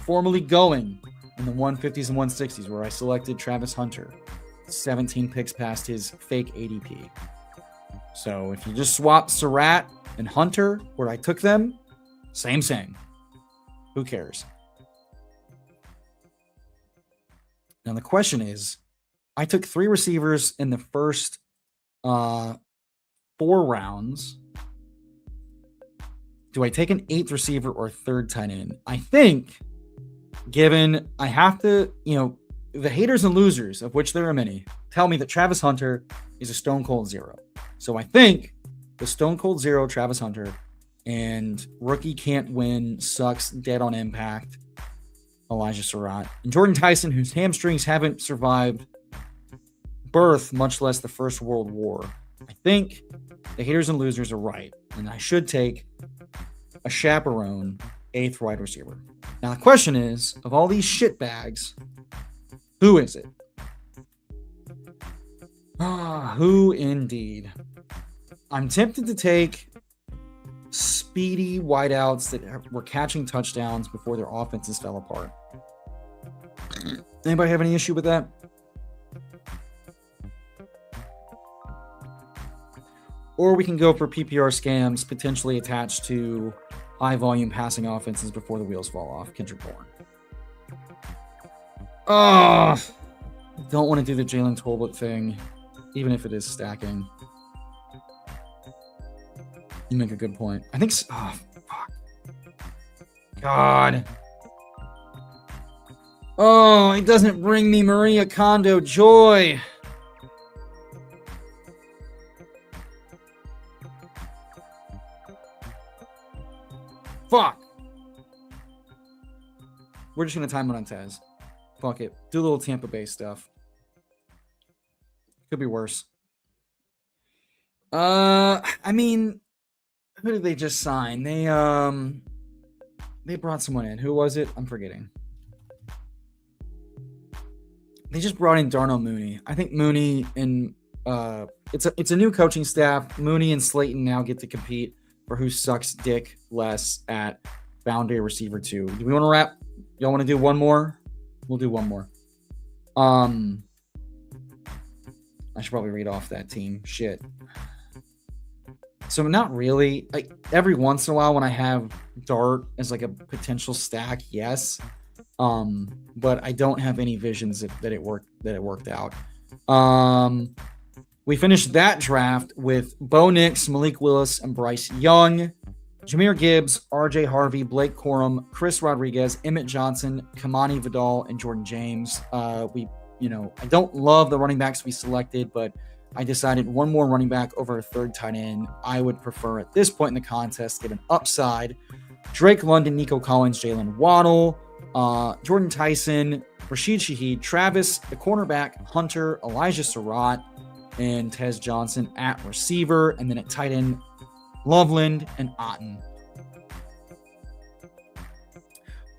formerly going in the 150s and 160s, where I selected Travis Hunter, 17 picks past his fake ADP. So if you just swap Surratt and Hunter where I took them, same. Who cares? Now the question is, I took 3 receivers in the first 4 rounds. Do I take an 8th receiver or 3rd tight end? I think, given I have to, the haters and losers, of which there are many, tell me that Travis Hunter is a stone cold 0. So I think the stone cold 0 Travis Hunter and rookie can't win, sucks, dead on impact, Elijah Surratt, and Jordan Tyson, whose hamstrings haven't survived birth, much less the First World War. I think the haters and losers are right, and I should take a chaperone 8th wide receiver. Now the question is, of all these shitbags, who is it? Who indeed? I'm tempted to take speedy wideouts that were catching touchdowns before their offenses fell apart. Anybody have any issue with that? Or we can go for PPR scams potentially attached to high volume passing offenses before the wheels fall off. Kendrick Bourne. Don't want to do the Jalen Tolbert thing, even if it is stacking. You make a good point. I think... fuck. God. Oh, it doesn't bring me Maria Kondo joy. Fuck. We're just going to time it on Taz. Fuck it. Do a little Tampa Bay stuff. Could be worse. I mean... Who did they just sign? They brought someone in. Who was it? I'm forgetting. They just brought in Darnell Mooney. I think Mooney and it's a new coaching staff. Mooney and Slayton now get to compete for who sucks dick less at boundary receiver 2. Do we want to wrap? Y'all want to do one more? We'll do one more. I should probably read off that team. Shit. So not really. Like every once in a while when I have Dart as like a potential stack, yes. But I don't have any visions that it worked out. We finished that draft with Bo Nix, Malik Willis, and Bryce Young, Jahmyr Gibbs, RJ Harvey, Blake Corum, Chris Rodriguez, Emmett Johnson, Kamani Vidal, and Jordan James. I don't love the running backs we selected, but I decided one more running back over a third tight end. I would prefer at this point in the contest get an upside. Drake London, Nico Collins, Jalen Waddle, Jordan Tyson, Rashid Shaheed, Travis, the cornerback, Hunter, Elijah Surratt, and Tez Johnson at receiver. And then at tight end, Loveland and Otten.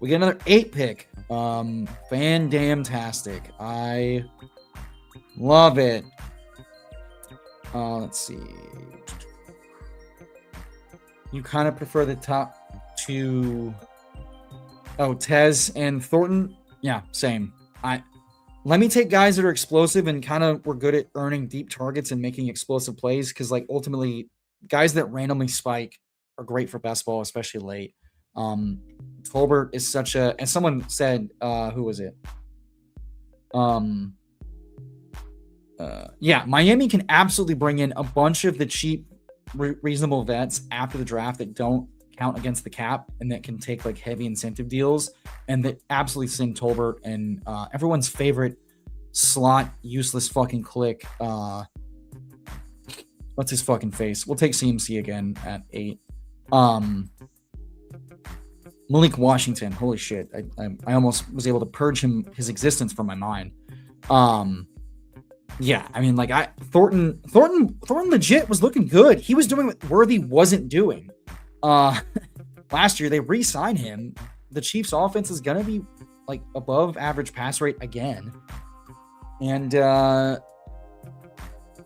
We get another 8 pick. Fan-damn-tastic. I love it. Let's see. You kind of prefer the top 2. Oh, Tez and Thornton? Yeah, same. Let me take guys that are explosive and kind of were good at earning deep targets and making explosive plays, because like ultimately guys that randomly spike are great for best ball, especially late. Tolbert is such a, and someone said, who was it? Miami can absolutely bring in a bunch of the cheap, reasonable vets after the draft that don't count against the cap and that can take like heavy incentive deals, and that absolutely send Tolbert and everyone's favorite slot useless fucking click. What's his fucking face? We'll take CMC again at 8. Malik Washington. Holy shit. I almost was able to purge his existence from my mind. Yeah, I mean, like Thornton legit was looking good. He was doing what Worthy wasn't doing. Last year they re-signed him. The Chiefs' offense is gonna be like above average pass rate again, and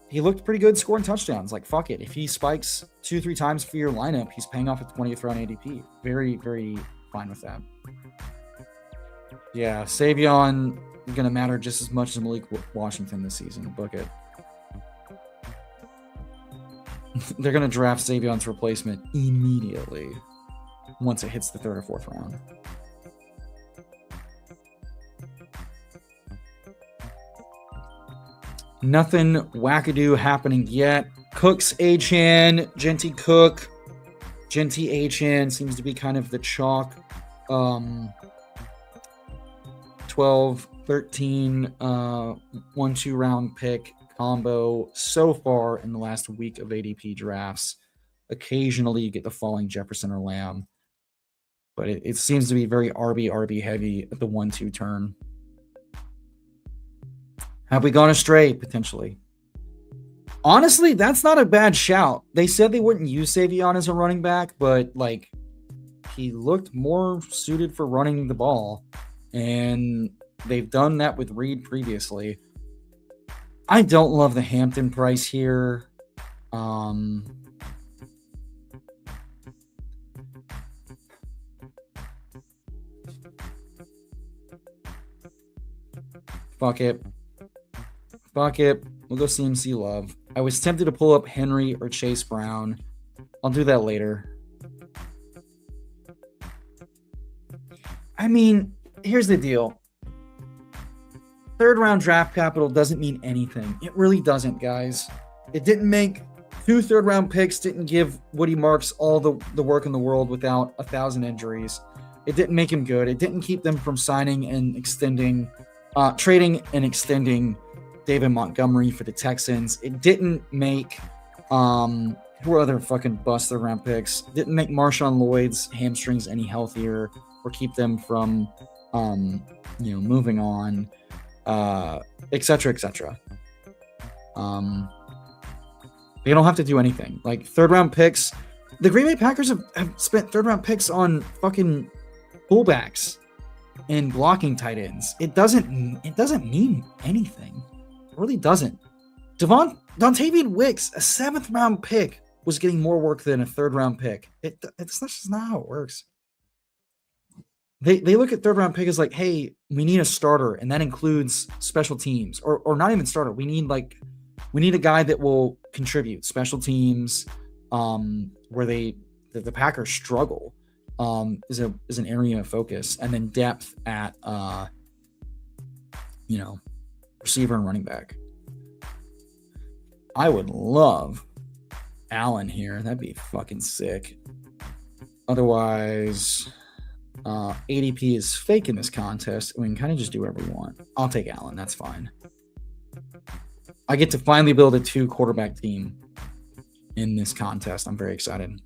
he looked pretty good scoring touchdowns. Like fuck it, if he spikes 2-3 times for your lineup, he's paying off at 20th round ADP. Very, very fine with that. Yeah, Savion going to matter just as much as Malik Washington this season. Book it. They're going to draft Savion's replacement immediately once it hits the 3rd or 4th round. Nothing wackadoo happening yet. Cook's Achan, Genty Cook. Genty Achan seems to be kind of the chalk. 12, 13, 1-2 round pick combo so far in the last week of ADP drafts. Occasionally you get the falling Jefferson or Lamb, but it seems to be very RB heavy at the 1-2 turn. Have we gone astray? Potentially. Honestly, that's not a bad shout. They said they wouldn't use Savion as a running back, but like he looked more suited for running the ball, and they've done that with Reed previously. I don't love the Hampton price here. Fuck it. We'll go CMC Love. I was tempted to pull up Henry or Chase Brown. I'll do that later. I mean, here's the deal. 3rd round draft capital doesn't mean anything. It really doesn't, guys. It didn't make 2 3rd round picks, didn't give Woody Marks all the work in the world without 1,000 injuries. It didn't make him good. It didn't keep them from signing and extending, trading and extending David Montgomery for the Texans. It didn't make who are other fucking bust 3rd round picks. It didn't make Marshawn Lloyd's hamstrings any healthier or keep them from moving on, etc. They don't have to do anything. Like 3rd round picks, the Green Bay Packers have spent 3rd round picks on fucking fullbacks and blocking tight ends. It doesn't mean anything. It really doesn't. Dontavian Wicks, a 7th round pick, was getting more work than a 3rd round pick. It's just not how it works. They look at 3rd round pick as like, hey, we need a starter, and that includes special teams, or not even starter. We need a guy that will contribute special teams, where the Packers struggle, is an area of focus, and then depth at receiver and running back. I would love Allen here. That'd be fucking sick. Otherwise, ADP is fake in this contest. We can kind of just do whatever we want. I'll take Allen. That's fine. I get to finally build a 2 quarterback team in this contest. I'm very excited.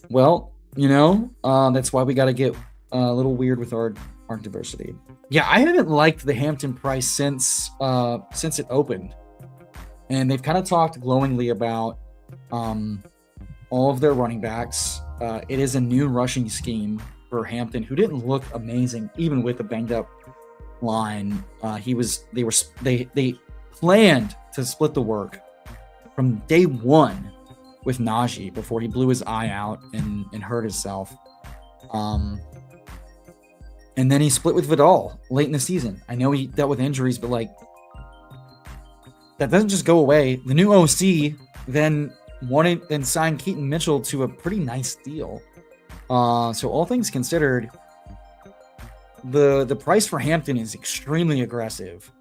Well, that's why we got to get a little weird with our diversity. Yeah, I haven't liked the Hampton price since it opened, and they've kind of talked glowingly about all of their running backs. It is a new rushing scheme for Hampton, who didn't look amazing even with a banged up line. They planned to split the work from day one with Najee before he blew his eye out and hurt himself. And then he split with Vidal late in the season. I know he dealt with injuries, but that doesn't just go away. The new OC then signed Keaton Mitchell to a pretty nice deal. So all things considered, the price for Hampton is extremely aggressive.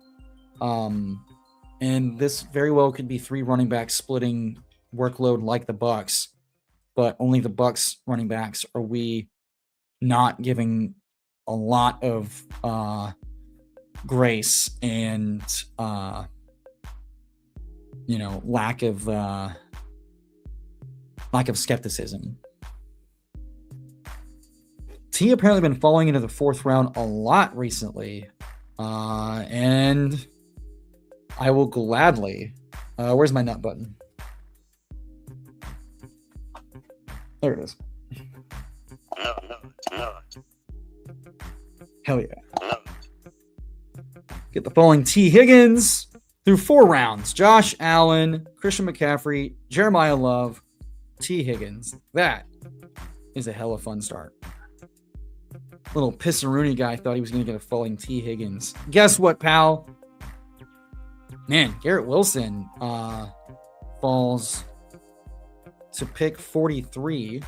And this very well could be 3 running backs splitting workload like the Bucs, but only the Bucs running backs are we not giving a lot of grace and lack of skepticism. T apparently been falling into the 4th round a lot recently, and I will gladly. Where's my nut button? There it is. Hell yeah. Get the following T. Higgins through 4 rounds. Josh Allen, Christian McCaffrey, Jeremiah Love, T. Higgins. That is a hella fun start. Little Pissarooney guy thought he was going to get a falling T. Higgins. Guess what, pal? Man, Garrett Wilson falls to pick 43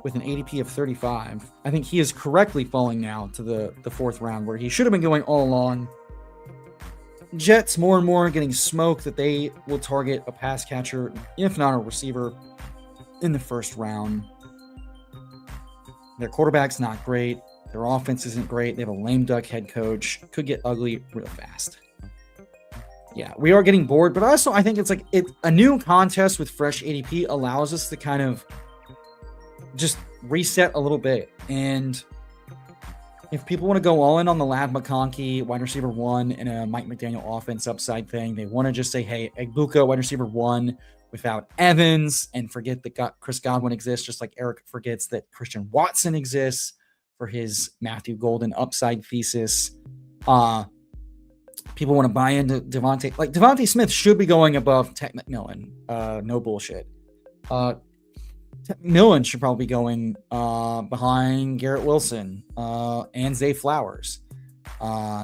with an ADP of 35. I think he is correctly falling now to the 4th round, where he should have been going all along. Jets more and more getting smoked that they will target a pass catcher, if not a receiver, in the 1st round. Their quarterback's not great. Their offense isn't great. They have a lame duck head coach. Could get ugly real fast. Yeah, we are getting bored, but also I think it's a new contest with fresh ADP allows us to kind of just reset a little bit. And if people want to go all in on the Ladd McConkey wide receiver 1 and a Mike McDaniel offense upside thing, they want to just say, hey, Egbuka wide receiver 1 without Evans, and forget that Chris Godwin exists, just like Eric forgets that Christian Watson exists for his Matthew Golden upside thesis. People want to buy into Devontae. Like, Devontae Smith should be going above Tech McMillan. No bullshit. McMillan should probably be going behind Garrett Wilson and Zay Flowers.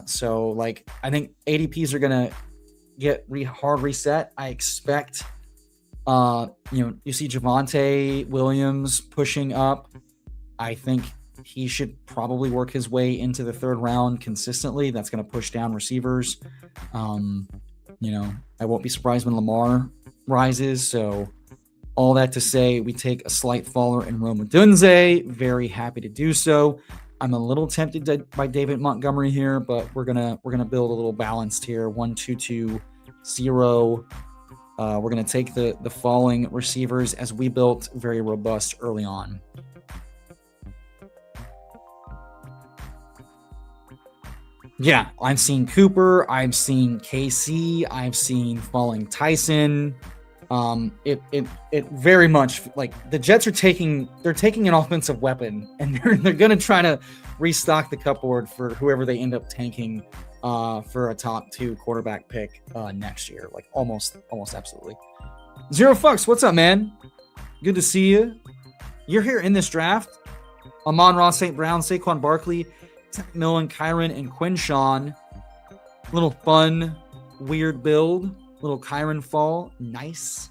So, I think ADPs are going to get hard reset. I expect, you see Javonte Williams pushing up. I think he should probably work his way into the 3rd round consistently. That's going to push down receivers. I won't be surprised when Lamar rises. So, all that to say, we take a slight faller in Rome Odunze. Very happy to do so. I'm a little tempted by David Montgomery here, but we're gonna build a little balanced here. 1, 2, 2, 0. We're gonna take the falling receivers as we built very robust early on. Yeah, I've seen Cooper. I've seen KC. I've seen falling Tyson. It very much the Jets are taking an offensive weapon, and they're gonna try to restock the cupboard for whoever they end up tanking for a top 2 quarterback pick next year. Almost absolutely. Zero Fucks, what's up, man? Good to see you. You're here in this draft. Amon-Ra St. Brown, Saquon Barkley, Millen, Kyron, and Quinshawn. Little fun weird build. Little Kyron fall. Nice.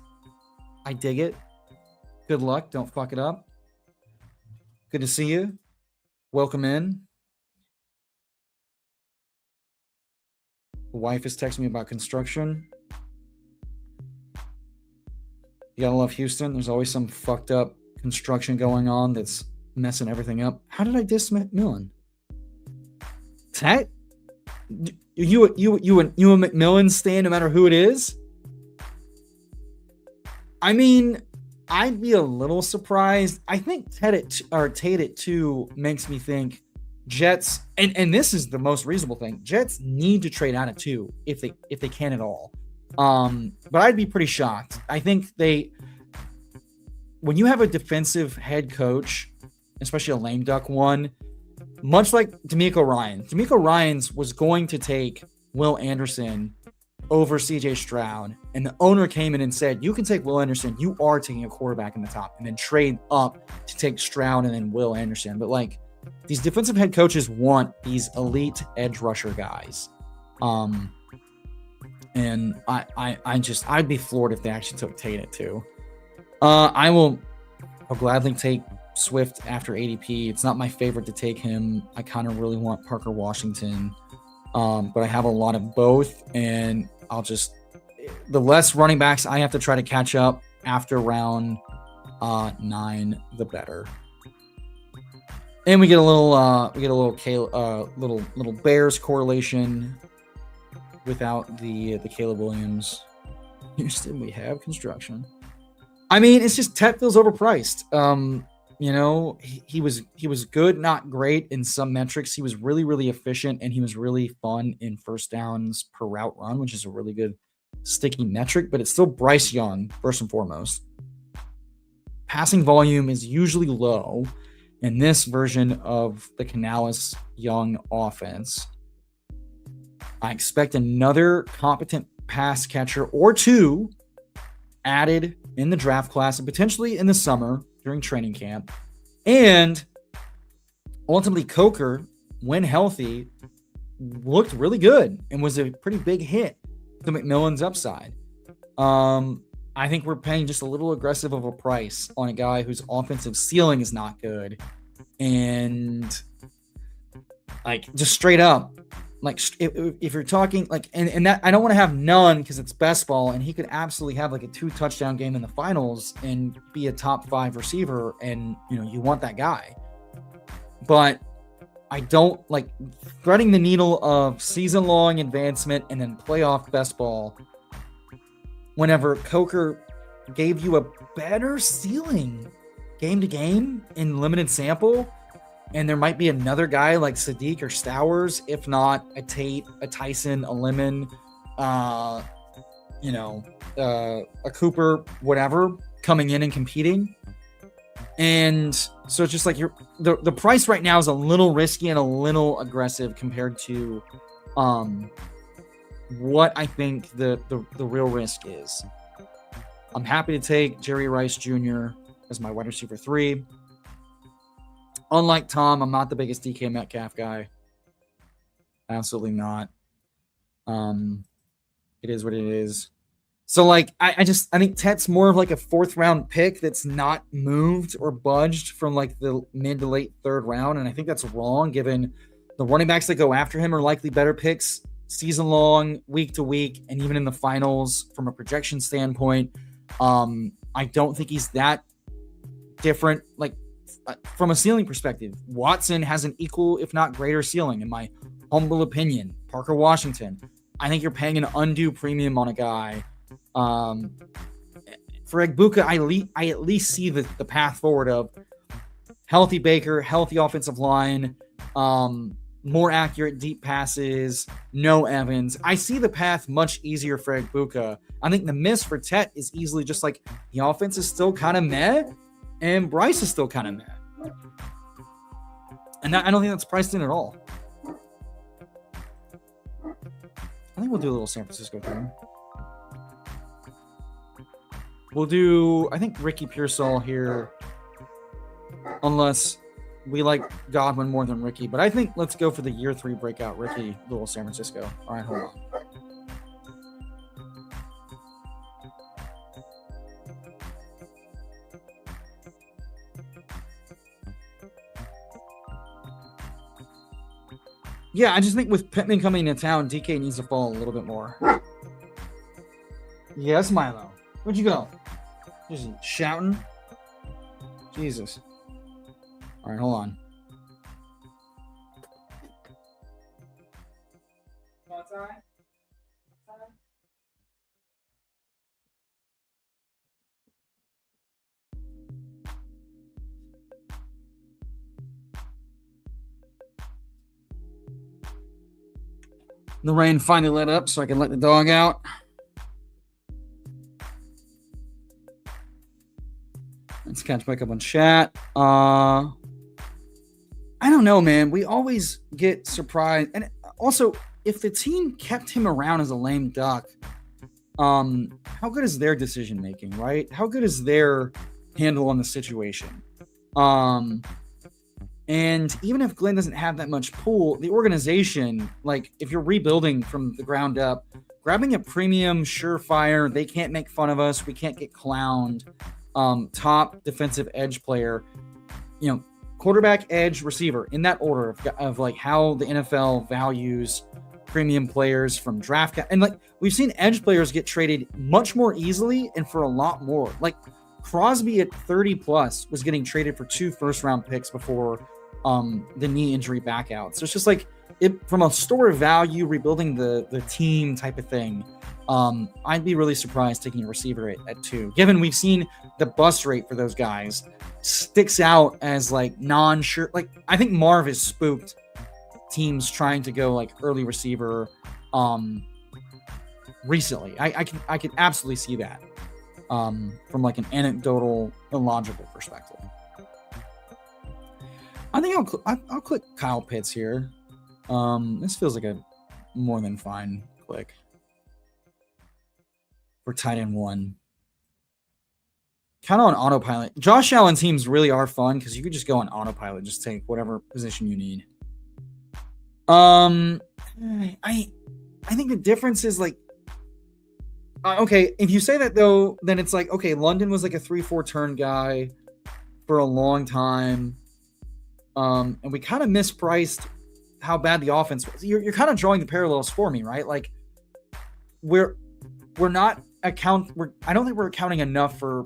I dig it. Good luck. Don't fuck it up. Good to see you. Welcome in. The wife is texting me about construction. You gotta love Houston. There's always some fucked up construction going on that's messing everything up. How did I diss McMillan? Tet? You a McMillan stan no matter who it is? I mean, I'd be a little surprised. I think Tate at 2 makes me think Jets, and this is the most reasonable thing. Jets need to trade out at 2 if they can at all. But I'd be pretty shocked. I think when you have a defensive head coach, especially a lame duck one, much like D'Amico Ryans was going to take Will Anderson over CJ Stroud, and the owner came in and said, you can take Will Anderson, you are taking a quarterback in the top, and then trade up to take Stroud and then Will Anderson. But like, these defensive head coaches want these elite edge rusher guys. And I'd be floored if they actually took Tate at 2. I'll gladly take Swift after ADP. It's not my favorite to take him. I kind of really want Parker Washington. But I have a lot of both, and the less running backs I have to try to catch up after round 9, the better. And we get a little Bears correlation without the Caleb Williams. Houston, we have construction. I mean, it's just Tet feels overpriced. He was good, not great in some metrics. He was really, really efficient, and he was really fun in first downs per route run, which is a really good sticky metric, but it's still Bryce Young, first and foremost. Passing volume is usually low in this version of the Canales Young offense. I expect another competent pass catcher or 2 added in the draft class and potentially in the summer during training camp. And ultimately, Coker, when healthy, looked really good and was a pretty big hit to McMillan's upside. I think we're paying just a little aggressive of a price on a guy whose offensive ceiling is not good. And like, just straight up, like, if you're talking like, and that I don't want to have none because it's best ball, and he could absolutely have like a 2 touchdown game in the finals and be a top 5 receiver, and you want that guy. But I don't like threading the needle of season long advancement and then playoff best ball whenever Coker gave you a better ceiling game to game in limited sample. And there might be another guy like Sadiq or Stowers, if not a Tate, a Tyson, a Lemon, a Cooper, whatever, coming in and competing. And so it's just like the price right now is a little risky and a little aggressive compared to what I think the real risk is. I'm happy to take Jerry Rice Jr. as my wide receiver 3. Unlike Tom, I'm not the biggest DK Metcalf guy. Absolutely not. It is what it is. So, like, I think Tet's more of like a 4th round pick that's not moved or budged from like the mid to late 3rd round. And I think that's wrong, given the running backs that go after him are likely better picks season long, week to week, and even in the finals from a projection standpoint. I don't think he's that different. Like, from a ceiling perspective, Watson has an equal, if not greater, ceiling, in my humble opinion. Parker Washington, I think you're paying an undue premium on a guy. For Egbuka, I at least see the path forward of healthy Baker, healthy offensive line, more accurate deep passes, no Evans. I see the path much easier for Egbuka. I think the miss for Tet is easily just like the offense is still kind of meh, and Bryce is still kind of meh. And I don't think that's priced in at all. I think we'll do a little San Francisco thing. We'll do, I think, Ricky Pearsall here, unless we like Godwin more than Ricky. But I think let's go for the year 3 breakout Ricky, little San Francisco. All right, hold on. Yeah, I just think with Pittman coming to town, DK needs to fall a little bit more. Yes, Milo. Where'd you go? Just shouting. Jesus. All right, hold on. The rain finally let up so I can let the dog out. Let's catch back up on chat. I don't know, man. We always get surprised. And also, if the team kept him around as a lame duck, how good is their decision making, right? How good is their handle on the situation? And even if Glenn doesn't have that much pull, the organization, like if you're rebuilding from the ground up, grabbing a premium, surefire, they can't make fun of us, we can't get clowned, top defensive edge player, you know, quarterback, edge, receiver, in that order of like how the NFL values premium players from draft. And like we've seen edge players get traded much more easily and for a lot more. Like Crosby at 30 plus was getting traded for 2 first-round picks before the knee injury back out. So it's just like from a store of value, rebuilding the team type of thing. I'd be really surprised taking a receiver at 2, given we've seen the bust rate for those guys sticks out as like non-sure. Like I think Marv has spooked teams trying to go like early receiver recently. I can absolutely see that from like an anecdotal, illogical perspective. I think I'll click Kyle Pitts here. This feels like a more than fine click for tight end 1. Kind of on autopilot. Josh Allen teams really are fun because you could just go on autopilot, just take whatever position you need. I think the difference is like, okay, if you say that though, then it's like, okay, London was like a 3-4 turn guy for a long time. And we kind of mispriced how bad the offense was. You're kind of drawing the parallels for me, right? Like I don't think we're accounting enough for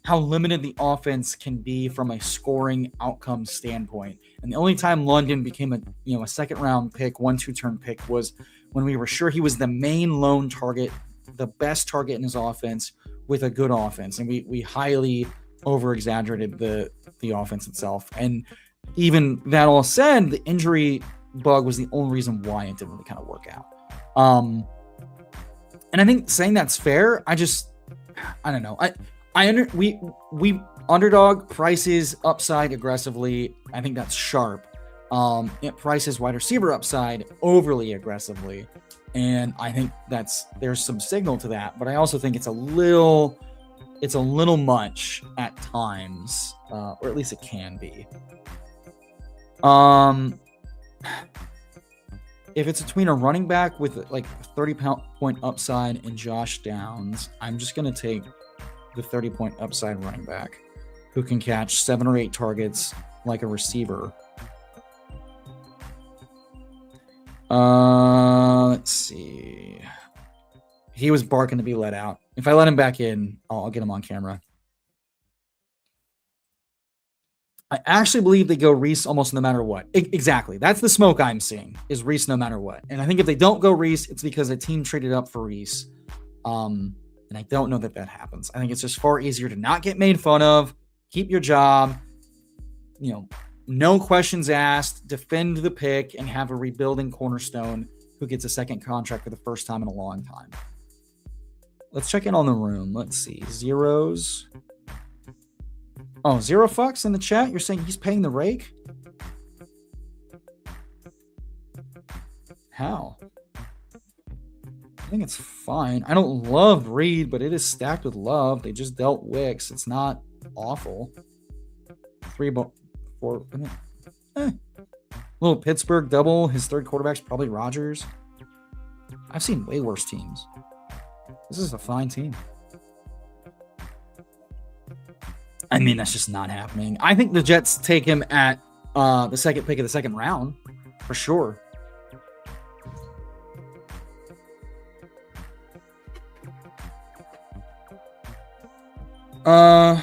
how limited the offense can be from a scoring outcome standpoint. And the only time London became a second round pick, 1-2 turn pick was when we were sure he was the main lone target, the best target in his offense with a good offense. And we highly over exaggerated the offense itself. And even that all said, the injury bug was the only reason why it didn't really kind of work out. And I think saying that's fair, I don't know. We Underdog prices upside aggressively. I think that's sharp. It prices wide receiver upside overly aggressively. And I think there's some signal to that, but I also think it's a little much at times, or at least it can be. If it's between a running back with like 30-point upside and Josh Downs, I'm just going to take the 30-point upside running back who can catch 7 or 8 targets like a receiver. Let's see. He was barking to be let out. If I let him back in, I'll get him on camera. I actually believe they go Reese almost no matter what. Exactly. That's the smoke I'm seeing, is Reese no matter what. And I think if they don't go Reese, it's because a team traded up for Reese. And I don't know that happens. I think it's just far easier to not get made fun of, keep your job, no questions asked, defend the pick, and have a rebuilding cornerstone who gets a second contract for the first time in a long time. Let's check in on the room. Let's see. Zeros. Oh, 0 fucks in the chat? You're saying he's paying the rake? How? I think it's fine. I don't love Reed, but it is stacked with love. They just dealt Wicks. It's not awful. 4. Little Pittsburgh double. His third quarterback's probably Rodgers. I've seen way worse teams. This is a fine team. I mean, that's just not happening. I think the Jets take him at the second pick of the second round, for sure. Yeah,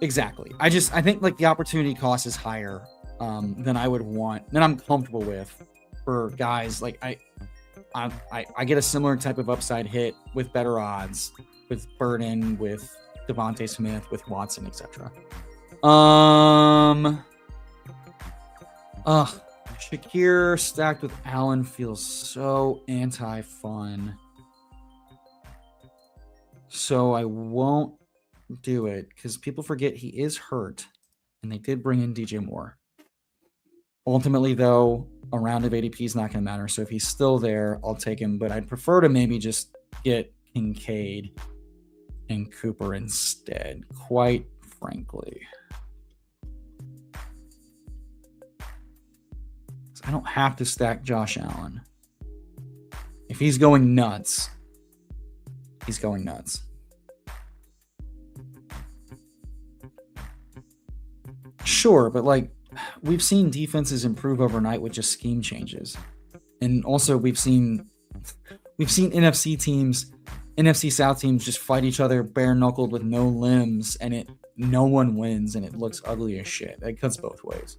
exactly. I think like the opportunity cost is higher than I would want, than I'm comfortable with for guys. Like I get a similar type of upside hit with better odds with Burden, with Devontae Smith, with Watson, etc. Shakir stacked with Allen feels so anti-fun. So I won't do it because people forget he is hurt and they did bring in DJ Moore. Ultimately, though, a round of ADP is not going to matter. So if he's still there, I'll take him. But I'd prefer to maybe just get Kincaid and Cooper instead, quite frankly. I don't have to stack Josh Allen. If he's going nuts, he's going nuts. Sure, but like we've seen defenses improve overnight with just scheme changes. And also we've seen NFC South teams just fight each other bare knuckled with no limbs and no one wins and it looks ugly as shit. It cuts both ways.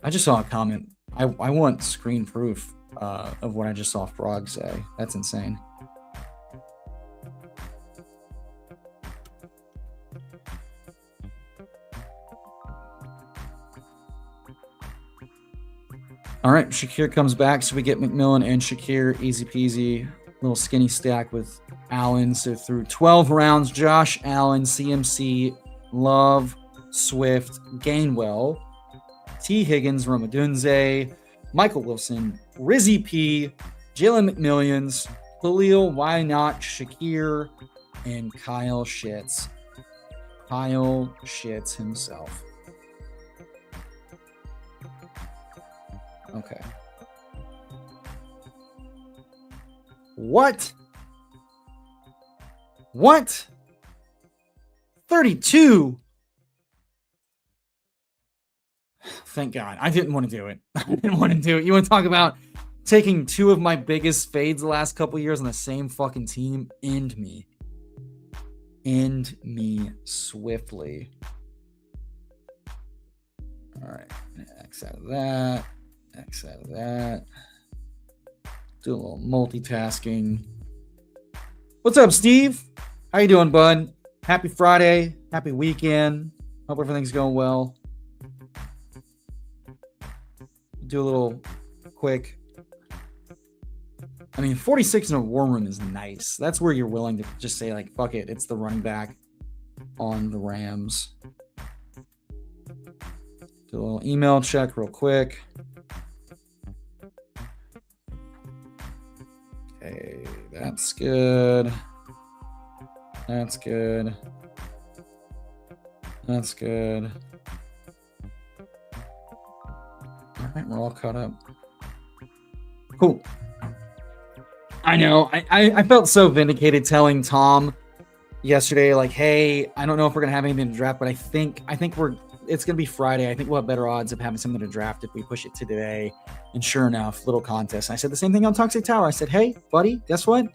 I just saw a comment. I want screen proof of what I just saw Frog say. That's insane. All right, Shakir comes back, so we get McMillan and Shakir, easy peasy. Little skinny stack with Allen. So through 12 rounds, Josh Allen, CMC, Love, Swift, Gainwell, T. Higgins, Romadunze, Michael Wilson, Rizzy P, Jalen McMillions, Khalil, why not, Shakir, and Kyle Shits. Kyle Shits himself. Okay. What? 32? Thank God. I didn't want to do it. You want to talk about taking two of my biggest fades the last couple years on the same fucking team? End me swiftly. All right. X out of that. Do a little multitasking. What's up, Steve? How you doing, bud? Happy Friday. Happy weekend. Hope everything's going well. Do a little quick. 46 in a war room is nice. That's where you're willing to just say, like, fuck it. It's the running back on the Rams. Do a little email check real quick. Okay, that's good. That's good. All right, we're all caught up. Cool. I know. I felt so vindicated telling Tom yesterday, like, hey, I don't know if we're gonna have anything to draft, but I think it's gonna be Friday. I think we'll have better odds of having something to draft if we push it to today. And sure enough, little contest. And I said the same thing on Toxic Tower. I said, hey, buddy, guess what?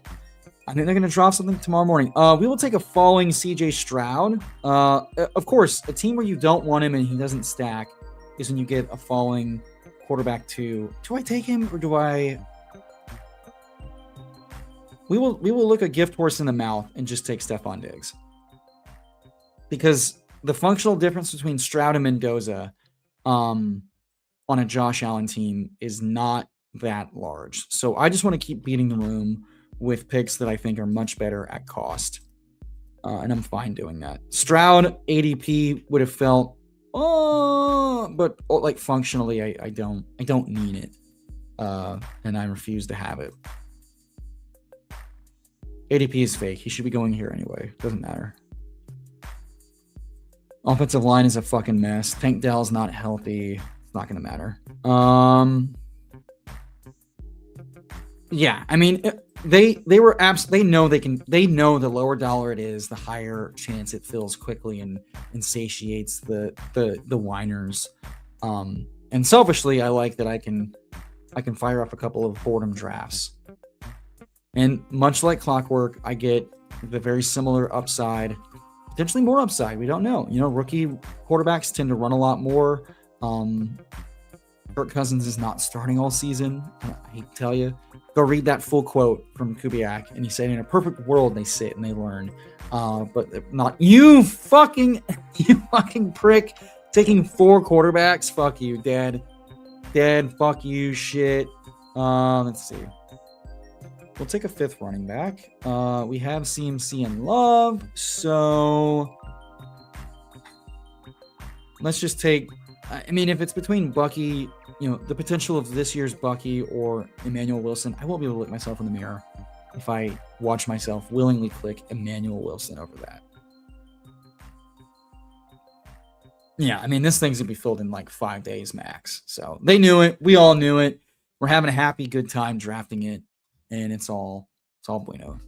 I think they're gonna drop something tomorrow morning. We will take a falling CJ Stroud. Of course, a team where you don't want him and he doesn't stack is when you get a falling quarterback too. Do I take him or do I? We will look a gift horse in the mouth and just take Stephon Diggs. Because the functional difference between Stroud and Mendoza on a Josh Allen team is not that large. So I just want to keep beating the room with picks that I think are much better at cost. And I'm fine doing that. Stroud ADP would have felt, but like functionally, I don't need it. And I refuse to have it. ADP is fake. He should be going here anyway. Doesn't matter. Offensive line is a fucking mess. Tank Dell's not healthy. It's not going to matter. Yeah, they know the lower dollar it is, the higher chance it fills quickly and satiates the whiners. And selfishly, I like that I can fire up a couple of boredom drafts. And much like clockwork, I get The very similar upside, potentially more upside. We don't know. Rookie quarterbacks tend to run a lot more. Kirk Cousins is not starting all season. I hate to tell you. Go read that full quote from Kubiak, and he said, "In a perfect world, they sit and they learn." But not you, fucking prick, taking 4 quarterbacks. Fuck you, Dad. Fuck you, shit. Let's see. We'll take a 5th running back. We have CMC and Love, so let's just take. I mean, if it's between Bucky, the potential of this year's Bucky or Emmanuel Wilson, I won't be able to look myself in the mirror if I watch myself willingly click Emmanuel Wilson over that. Yeah, I mean, this thing's going to be filled in like 5 days max. So they knew it. We all knew it. We're having a happy, good time drafting it, and it's all bueno.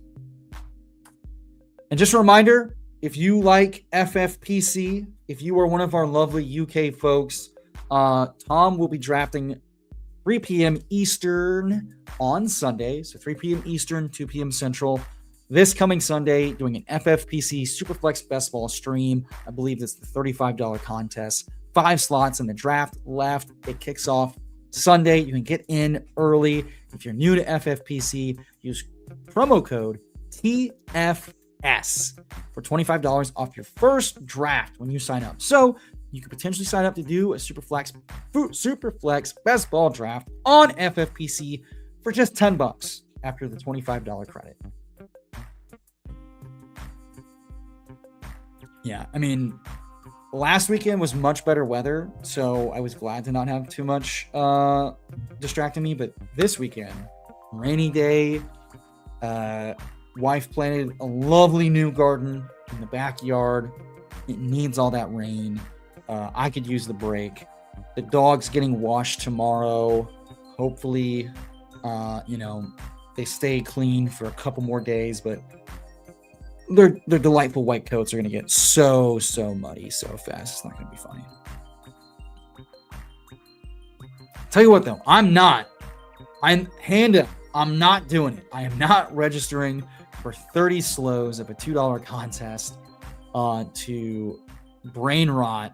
And just a reminder, if you like FFPC, if you are one of our lovely UK folks, Tom will be drafting 3 p.m. Eastern on Sunday. So 3 p.m. Eastern, 2 p.m. Central. This coming Sunday, doing an FFPC Superflex Best Ball stream. I believe it's the $35 contest. 5 slots in the draft left. It kicks off Sunday. You can get in early. If you're new to FFPC, use promo code TFS for $25 off your first draft when you sign up. So you could potentially sign up to do a Superflex Best Ball draft on FFPC for just $10 after the $25 credit. Yeah, I mean, last weekend was much better weather, so I was glad to not have too much distracting me. But this weekend, rainy day, wife planted a lovely new garden in the backyard. It needs all that rain. I could use the break. The dog's getting washed tomorrow. Hopefully, they stay clean for a couple more days, but their delightful white coats are going to get so muddy so fast. It's not going to be funny. Tell you what, though, I'm not doing it. I am not registering for 30 slows of a $2 contest to brain rot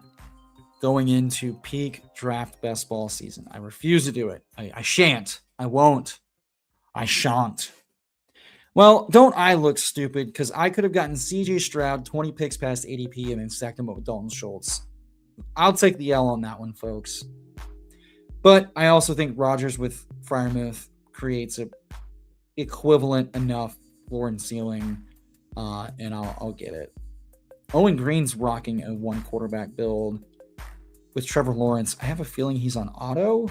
going into peak draft best ball season. I refuse to do it. I shan't. I won't. I shan't. Well, don't I look stupid? Because I could have gotten CJ Stroud 20 picks past ADP and then stacked him up with Dalton Schultz. I'll take the L on that one, folks. But I also think Rodgers with Freiermuth creates a equivalent enough floor and ceiling, and I'll get it. Owen Green's rocking a 1 quarterback build with Trevor Lawrence. I have a feeling he's on auto.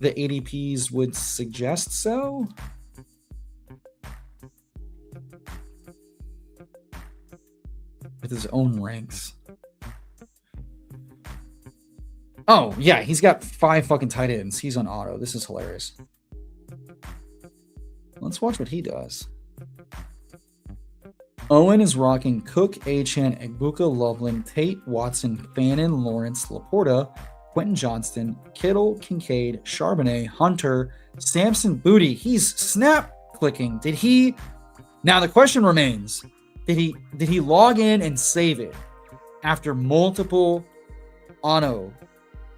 The ADPs would suggest so. With his own ranks. Oh, yeah, he's got 5 fucking tight ends. He's on auto. This is hilarious. Let's watch what he does. Owen is rocking Cook, Achane, Egbuka, Loveland, Tate, Watson, Fannin, Lawrence, Laporta, Quentin Johnston, Kittle, Kincaid, Charbonnet, Hunter, Samson, Booty. He's snap clicking. Did he? Now the question remains: Did he log in and save it after multiple auto?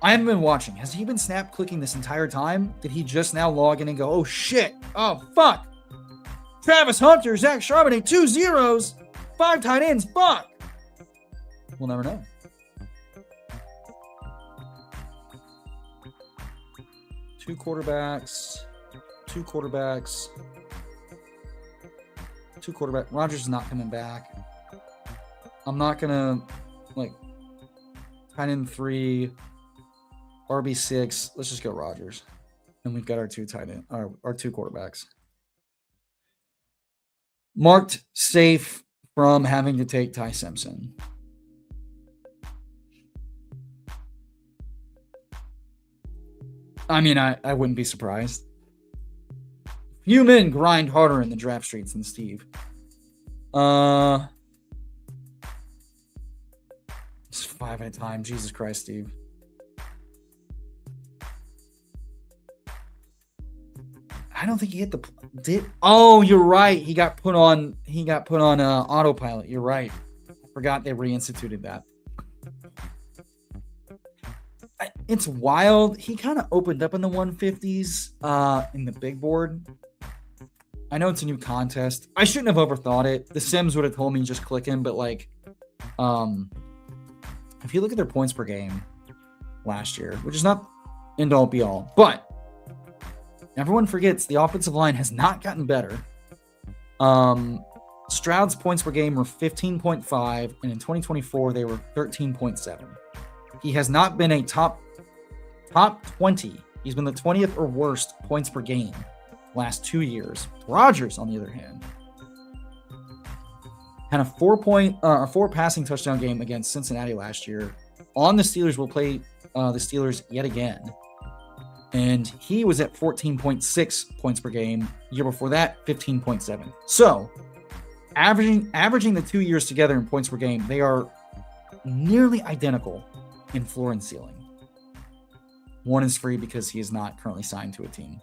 I haven't been watching. Has he been snap clicking this entire time? Did he just now log in and go, oh shit, oh fuck, Travis Hunter, Zach Charbonnet, 2 zeros, 5 tight ends, fuck. We'll never know. Two quarterbacks. Rodgers is not coming back. I'm not gonna tight end 3, RB6. Let's just go Rodgers, and we've got our 2 tight end, our 2 quarterbacks marked safe from having to take Ty Simpson. I mean, I wouldn't be surprised. Few men grind harder in the draft streets than Steve. It's 5 at a time. Jesus Christ, Steve. I don't think he hit the oh, you're right. He got put on autopilot. You're right. Forgot they reinstituted that. It's wild. He kind of opened up in the 150s in the big board. I know it's a new contest. I shouldn't have overthought it. The Sims would have told me just click him, but like if you look at their points per game last year, which is not end all be all, but everyone forgets the offensive line has not gotten better. Stroud's points per game were 15.5, and in 2024 they were 13.7. He has not been a top 20. He's been the 20th or worst points per game last 2 years. Rodgers, on the other hand, had a 4 passing touchdown game against Cincinnati last year. On the Steelers, will play the Steelers yet again. And he was at 14.6 points per game. Year before that, 15.7. So, averaging the 2 years together in points per game, they are nearly identical in floor and ceiling. One is free because he is not currently signed to a team.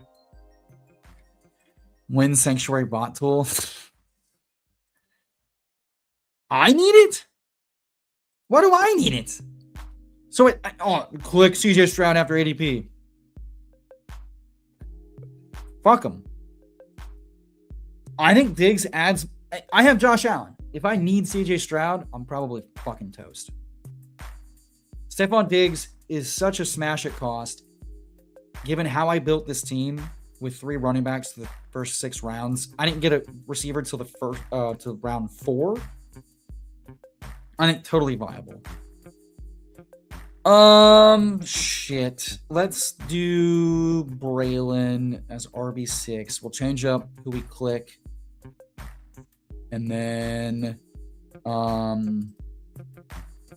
Win Sanctuary bot tool. I need it? Why do I need it? So click CJ Stroud after ADP. Fuck him. I think Diggs adds. I have Josh Allen. If I need CJ Stroud, I'm probably fucking toast. Stephon Diggs is such a smash at cost, given how I built this team with 3 running backs to the first 6 rounds. I didn't get a receiver till the first to round 4. I think totally viable. Shit. Let's do Braylon as RB6. We'll change up who we click. And then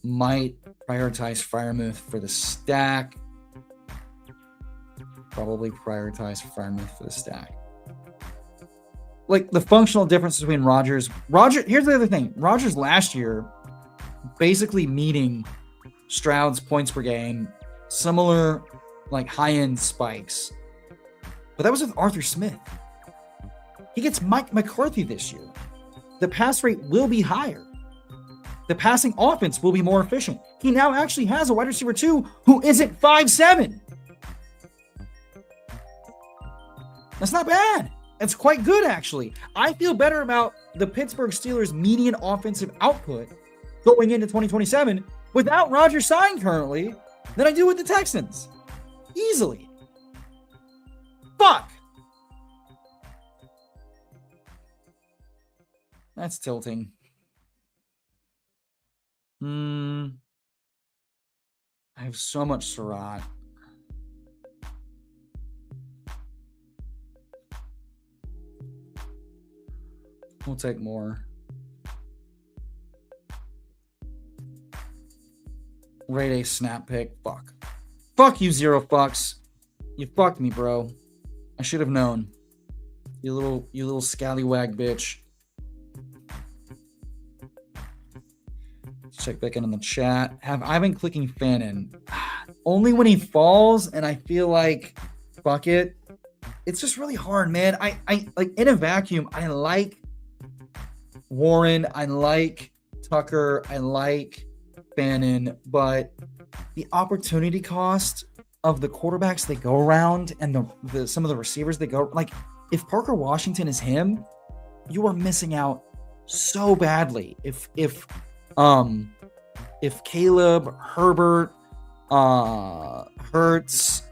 might prioritize Freiermuth for the stack. Probably prioritize Freiermuth for the stack. Like the functional difference between Rodgers. Here's the other thing. Rodgers last year basically meeting Stroud's points per game, similar like high-end spikes. But that was with Arthur Smith. He gets Mike McCarthy this year. The pass rate will be higher. The passing offense will be more efficient. He now actually has a wide receiver 2 who isn't 5'7". That's not bad. It's quite good, actually. I feel better about the Pittsburgh Steelers' median offensive output going into 2027 without Rodgers signed currently than I do with the Texans. Easily. Fuck. That's tilting. I have so much Surratt. We'll take more. Rate a snap pick. Fuck. Fuck you, 0 fucks. You fucked me, bro. I should have known. You little scallywag bitch. Check back in on the chat. Have I been clicking Fannin? Only when he falls, and I feel like fuck it. It's just really hard, man. I like in a vacuum, I like Warren, I like Tucker, I like Fannin, but the opportunity cost of the quarterbacks they go around and the some of the receivers they go, like if Parker Washington is him, you are missing out so badly. If Caleb, Herbert, Hurts,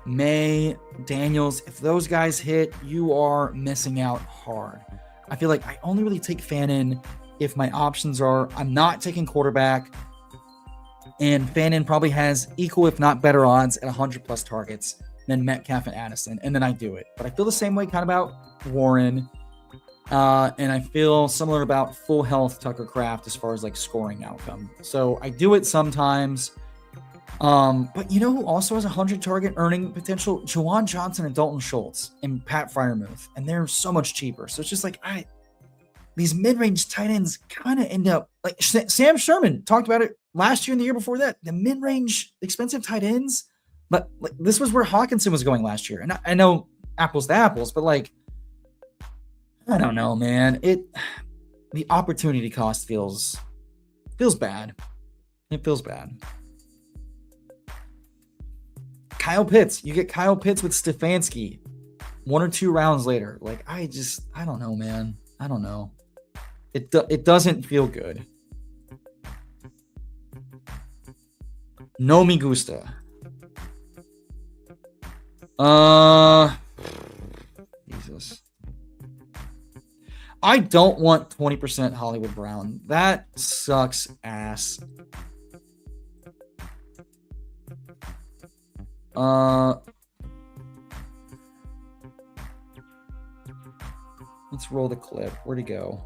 May, Daniels, if those guys hit, you are missing out hard. I feel like I only really take Fannin if my options are I'm not taking quarterback, and Fannin probably has equal if not better odds at 100 plus targets than Metcalf and Addison, and then I do it. But I feel the same way kind of about Warren. And I feel similar about full health Tucker Kraft as far as like scoring outcome. So I do it sometimes. But you know who also has 100 target earning potential? Juwan Johnson and Dalton Schultz and Pat Freiermuth. And they're so much cheaper. So it's just like, these mid-range tight ends kind of end up like Sam Sherman talked about it last year and the year before that. The mid-range expensive tight ends. But like, this was where Hawkinson was going last year. And I know apples to apples, but like, I don't know, man. The opportunity cost feels bad. It feels bad. Kyle Pitts. You get Kyle Pitts with Stefanski 1 or 2 rounds later. Like, I don't know, man. I don't know. It doesn't feel good. No me gusta. Jesus. I don't want 20% Hollywood Brown. That sucks ass. Let's roll the clip. Where'd he go?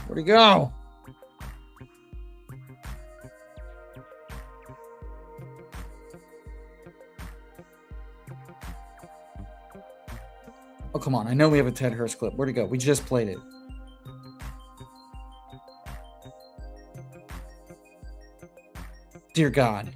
Where'd he go? Oh, come on. I know we have a Ted Hurst clip. Where'd it go? We just played it. Dear God.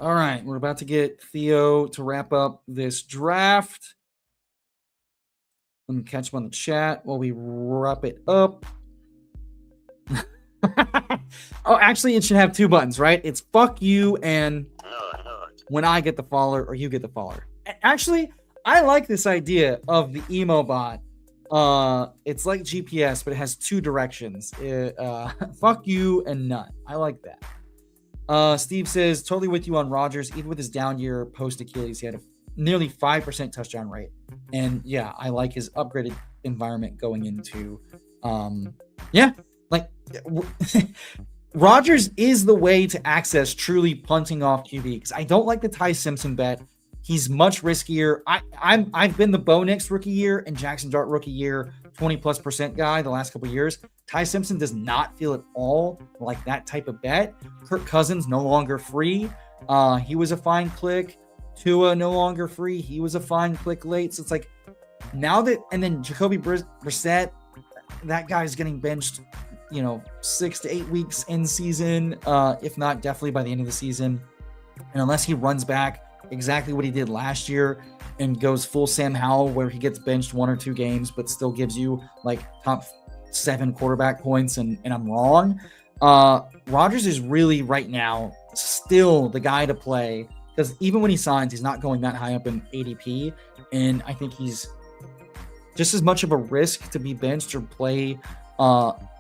All right, we're about to get Theo to wrap up this draft. Let me catch him on the chat while we wrap it up. Oh, actually, it should have 2 buttons, right? It's fuck you and when I get the follower or you get the follower. Actually, I like this idea of the emo bot. It's like GPS, but it has 2 directions. Fuck you and none. I like that. Steve says, totally with you on Rodgers. Even with his down year post Achilles, he had a nearly 5% touchdown rate. And yeah, I like his upgraded environment going into, Rodgers is the way to access truly punting off QB. Because I don't like the Ty Simpson bet. He's much riskier. I've been the Bo Nix rookie year and Jackson Dart rookie year 20+% guy the last couple of years. Ty Simpson does not feel at all like that type of bet. Kirk Cousins no longer free. He was a fine click. Tua no longer free. He was a fine click late. So it's like now that, and then Jacoby Brissett, that guy's getting benched, 6 to 8 weeks in season, if not definitely by the end of the season. And unless he runs back exactly what he did last year and goes full Sam Howell where he gets benched 1 or 2 games but still gives you like top 7 quarterback points and I'm wrong, Rodgers is really right now still the guy to play because even when he signs, he's not going that high up in ADP, and I think he's just as much of a risk to be benched or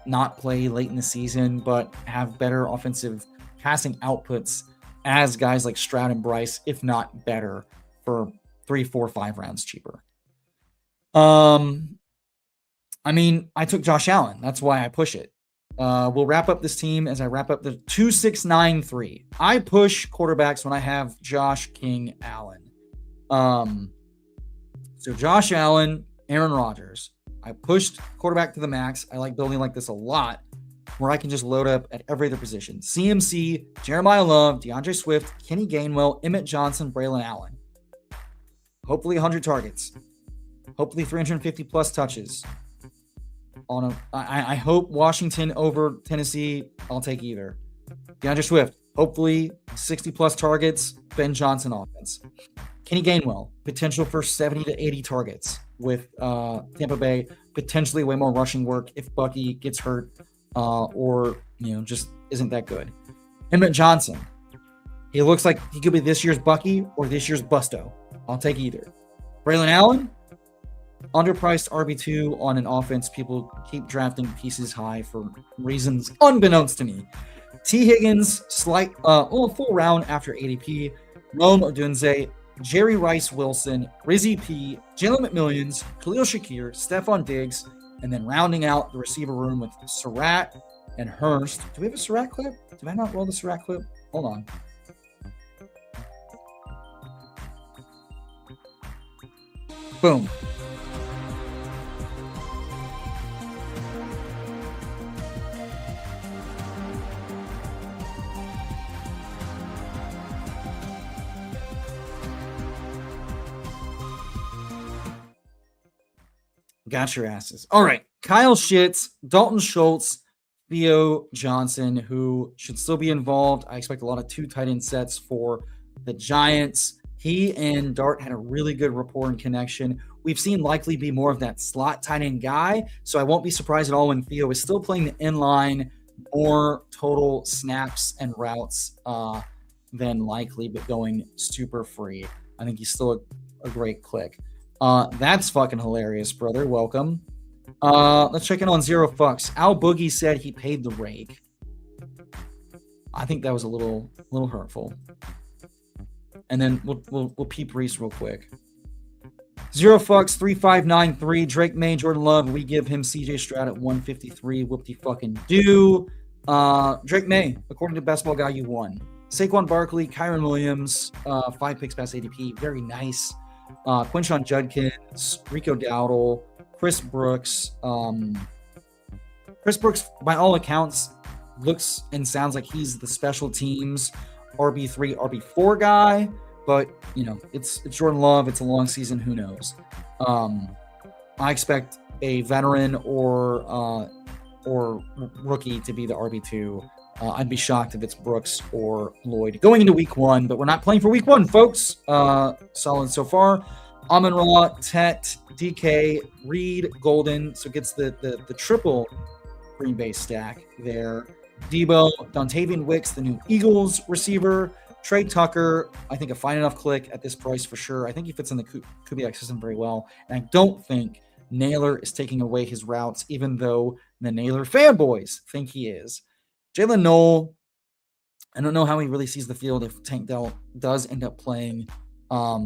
not play late in the season but have better offensive passing outputs as guys like Stroud and Bryce, if not better, for 3, 4, 5 rounds cheaper. I took Josh Allen. That's why I push it. We'll wrap up this team as I wrap up the 2-6-9-3. I push quarterbacks when I have Josh King Allen. So Josh Allen, Aaron Rodgers. I pushed quarterback to the max. I like building like this a lot, where I can just load up at every other position. CMC, Jeremiah Love, DeAndre Swift, Kenny Gainwell, Emmett Johnson, Braylon Allen. Hopefully 100 targets. Hopefully 350 plus touches. I hope Washington over Tennessee. I'll take either. DeAndre Swift, hopefully 60 plus targets. Ben Johnson offense. Kenny Gainwell, potential for 70 to 80 targets with Tampa Bay. Potentially way more rushing work if Bucky gets hurt or just isn't that good. Emmett Johnson, he looks like he could be this year's Bucky or this year's Busto. I'll take either. Braylon Allen, underpriced RB2 on an offense people keep drafting pieces high for reasons unbeknownst to me. T. Higgins, full round after ADP. Rome Odunze, Jerry Rice Wilson, Rizzy P, Jalen McMillions, Khalil Shakir, Stephon Diggs, and then rounding out the receiver room with Surratt and Hurst. Do we have a Surratt clip? Did I not roll the Surratt clip? Hold on. Boom. Got your asses. All right. Kyle Schitz, Dalton Schultz, Theo Johnson, who should still be involved. I expect a lot of 2 tight end sets for the Giants. He and Dart had a really good rapport and connection. We've seen likely be more of that slot tight end guy, so I won't be surprised at all when Theo is still playing the inline, more total snaps and routes than likely, but going super free. I think he's still a great click. That's fucking hilarious, brother. Welcome. Let's check in on Zero Fucks. Al Boogie said he paid the rake. I think that was a little hurtful. And then we'll peep Reese real quick. Zero Fucks 3593. Drake May, Jordan Love. We give him CJ Stroud at 153. Whoop-de-fucking-do. Drake May, according to Best Ball Guy, you won. Saquon Barkley, Kyron Williams, 5 picks past ADP. Very nice. Quinshon Judkins, Rico Dowdle, Chris Brooks. Chris Brooks, by all accounts, looks and sounds like he's the special teams RB3, RB4 guy, but it's Jordan Love. It's a long season. Who knows? I expect a veteran or rookie to be the RB2. I'd be shocked if it's Brooks or Lloyd going into week 1, but we're not playing for week 1, folks. Solid so far. Amon-Ra, Tet, DK, Reed, Golden. So gets the triple Green Bay stack there. Debo, Dontavian Wicks, the new Eagles receiver. Trey Tucker, I think a fine enough click at this price for sure. I think he fits in the Kubiak system very well. And I don't think Naylor is taking away his routes, even though the Naylor fanboys think he is. Jalen Noel, I don't know how he really sees the field if Tank Dell does end up playing a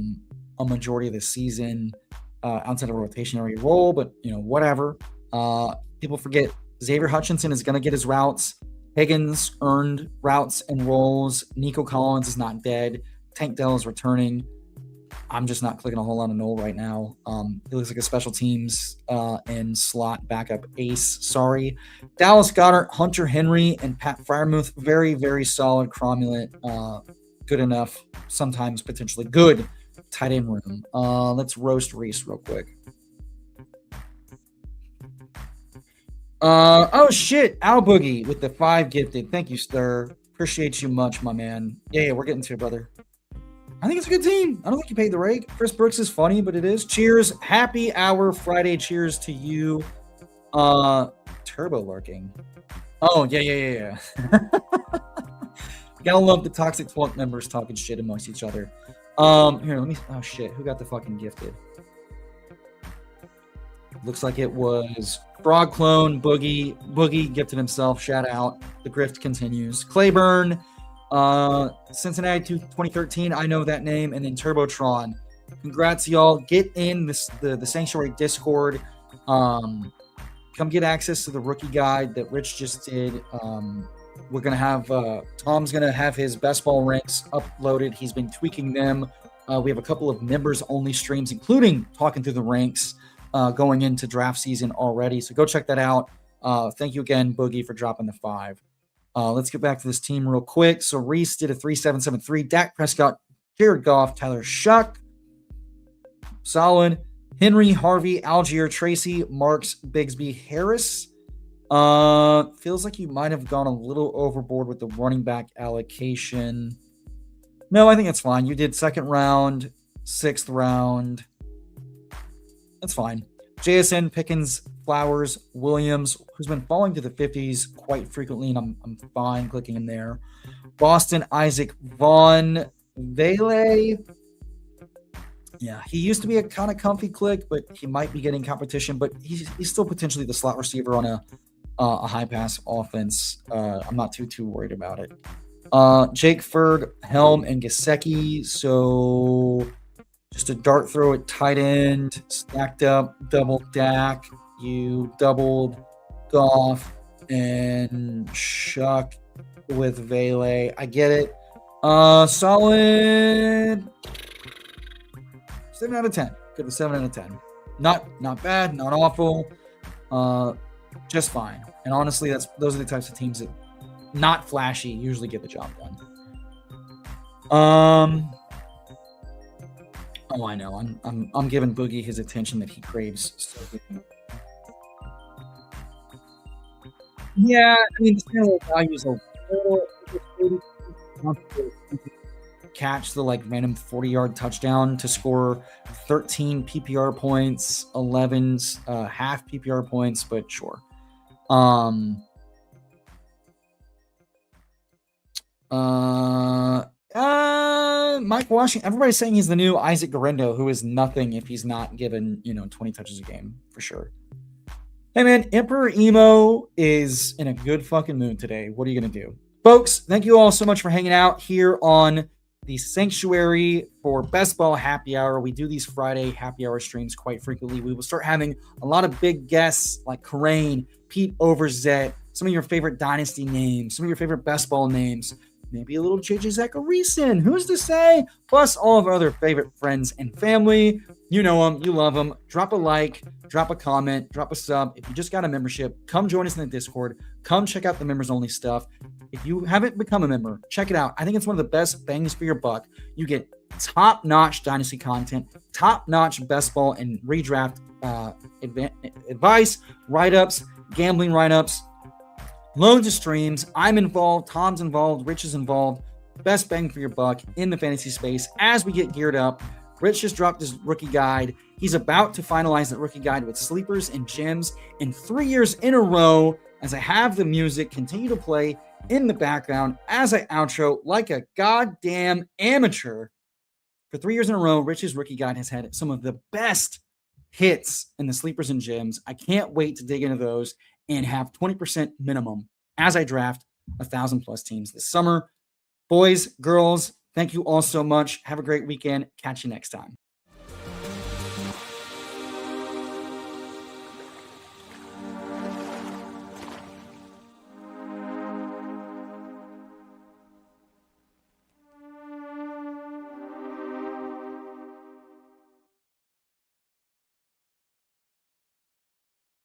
majority of the season outside of a rotationary role, but whatever. People forget Xavier Hutchinson is going to get his routes. Higgins earned routes and roles. Nico Collins is not dead. Tank Dell is returning. I'm just not clicking a whole lot of Noel right now. He looks like a special teams and slot backup ace. Sorry. Dallas Goedert, Hunter Henry, and Pat Freiermuth. Very, very solid, cromulent, good enough, sometimes potentially good tight end room. Let's roast Reese real quick. Oh shit, Al Boogie with the 5 gifted. Thank you, sir. Appreciate you much, my man. Yeah, we're getting to it, brother. I think it's a good team. I don't think you paid the rake. Chris Brooks is funny, but it is. Cheers. Happy hour Friday. Cheers to you. Turbo lurking. Oh, yeah. Gotta love the Toxic 12 members talking shit amongst each other. Here, let me. Oh shit, who got the fucking gifted? Looks like it was Frog Clone, Boogie. Boogie gifted himself. Shout out. The grift continues. Clayburn, Cincinnati 2013. I know that name. And then Turbotron. Congrats, y'all. Get in the Sanctuary Discord. Come get access to the rookie guide that Rich just did. We're going to have Tom's going to have his best ball ranks uploaded. He's been tweaking them. We have a couple of members-only streams, including talking through the ranks. Going into draft season already. So go check that out. Thank you again, Boogie, for dropping the 5. Let's get back to this team real quick. So Reese did a 3.773. Dak Prescott, Jared Goff, Tyler Shuck. Solid. Henry, Harvey, Algier, Tracy, Marks, Bigsby, Harris. Feels like you might have gone a little overboard with the running back allocation. No, I think it's fine. You did 2nd round, 6th round. That's fine. JSN, Pickens, Flowers, Williams, who's been falling to the 50s quite frequently, and I'm fine clicking in there. Boston, Isaac, Vaughn, Vele. Yeah, he used to be a kind of comfy click, but he might be getting competition, but he's still potentially the slot receiver on a high pass offense. I'm not too worried about it. Jake Ferg, Helm, and Gesicki. So just a dart throw at tight end, stacked up, double Dak. You doubled Goff and Shuck with Vele. I get it. Solid 7 out of 10. Good with 7 out of 10. Not bad, not awful. Just fine. And honestly, those are the types of teams that not flashy usually get the job done. Oh, I know. I'm giving Boogie his attention that he craves. So Yeah, I mean, the standalone value is a little catch the like random 40-yard touchdown to score 13 PPR points, 11 half PPR points, but sure. Mike Washington, everybody's saying he's the new Isaac Garendo, who is nothing if he's not given, 20 touches a game for sure. Hey man, Emperor Emo is in a good fucking mood today. What are you going to do? Folks, thank you all so much for hanging out here on the Sanctuary for Best Ball Happy Hour. We do these Friday happy hour streams quite frequently. We will start having a lot of big guests like Karain, Pete Overzet, some of your favorite Dynasty names, some of your favorite Best Ball names, maybe a little JJ Zacharyson. Who's to say? Plus all of our other favorite friends and family. You know them, you love them. Drop a like, drop a comment, drop a sub. If you just got a membership, come join us in the Discord. Come check out the members only stuff. If you haven't become a member, check it out. I think it's one of the best bangs for your buck. You get top-notch Dynasty content, top-notch best ball and redraft advice, write-ups, gambling write-ups, loads of streams. I'm involved, Tom's involved, Rich is involved. Best bang for your buck in the fantasy space as we get geared up. Rich just dropped his rookie guide. He's about to finalize that rookie guide with sleepers and gems. In 3 years in a row, as I have the music continue to play in the background as I outro like a goddamn amateur. For 3 years in a row, Rich's rookie guide has had some of the best hits in the sleepers and gems. I can't wait to dig into those and have 20% minimum as I draft 1,000+ teams this summer. Boys, girls, thank you all so much. Have a great weekend. Catch you next time.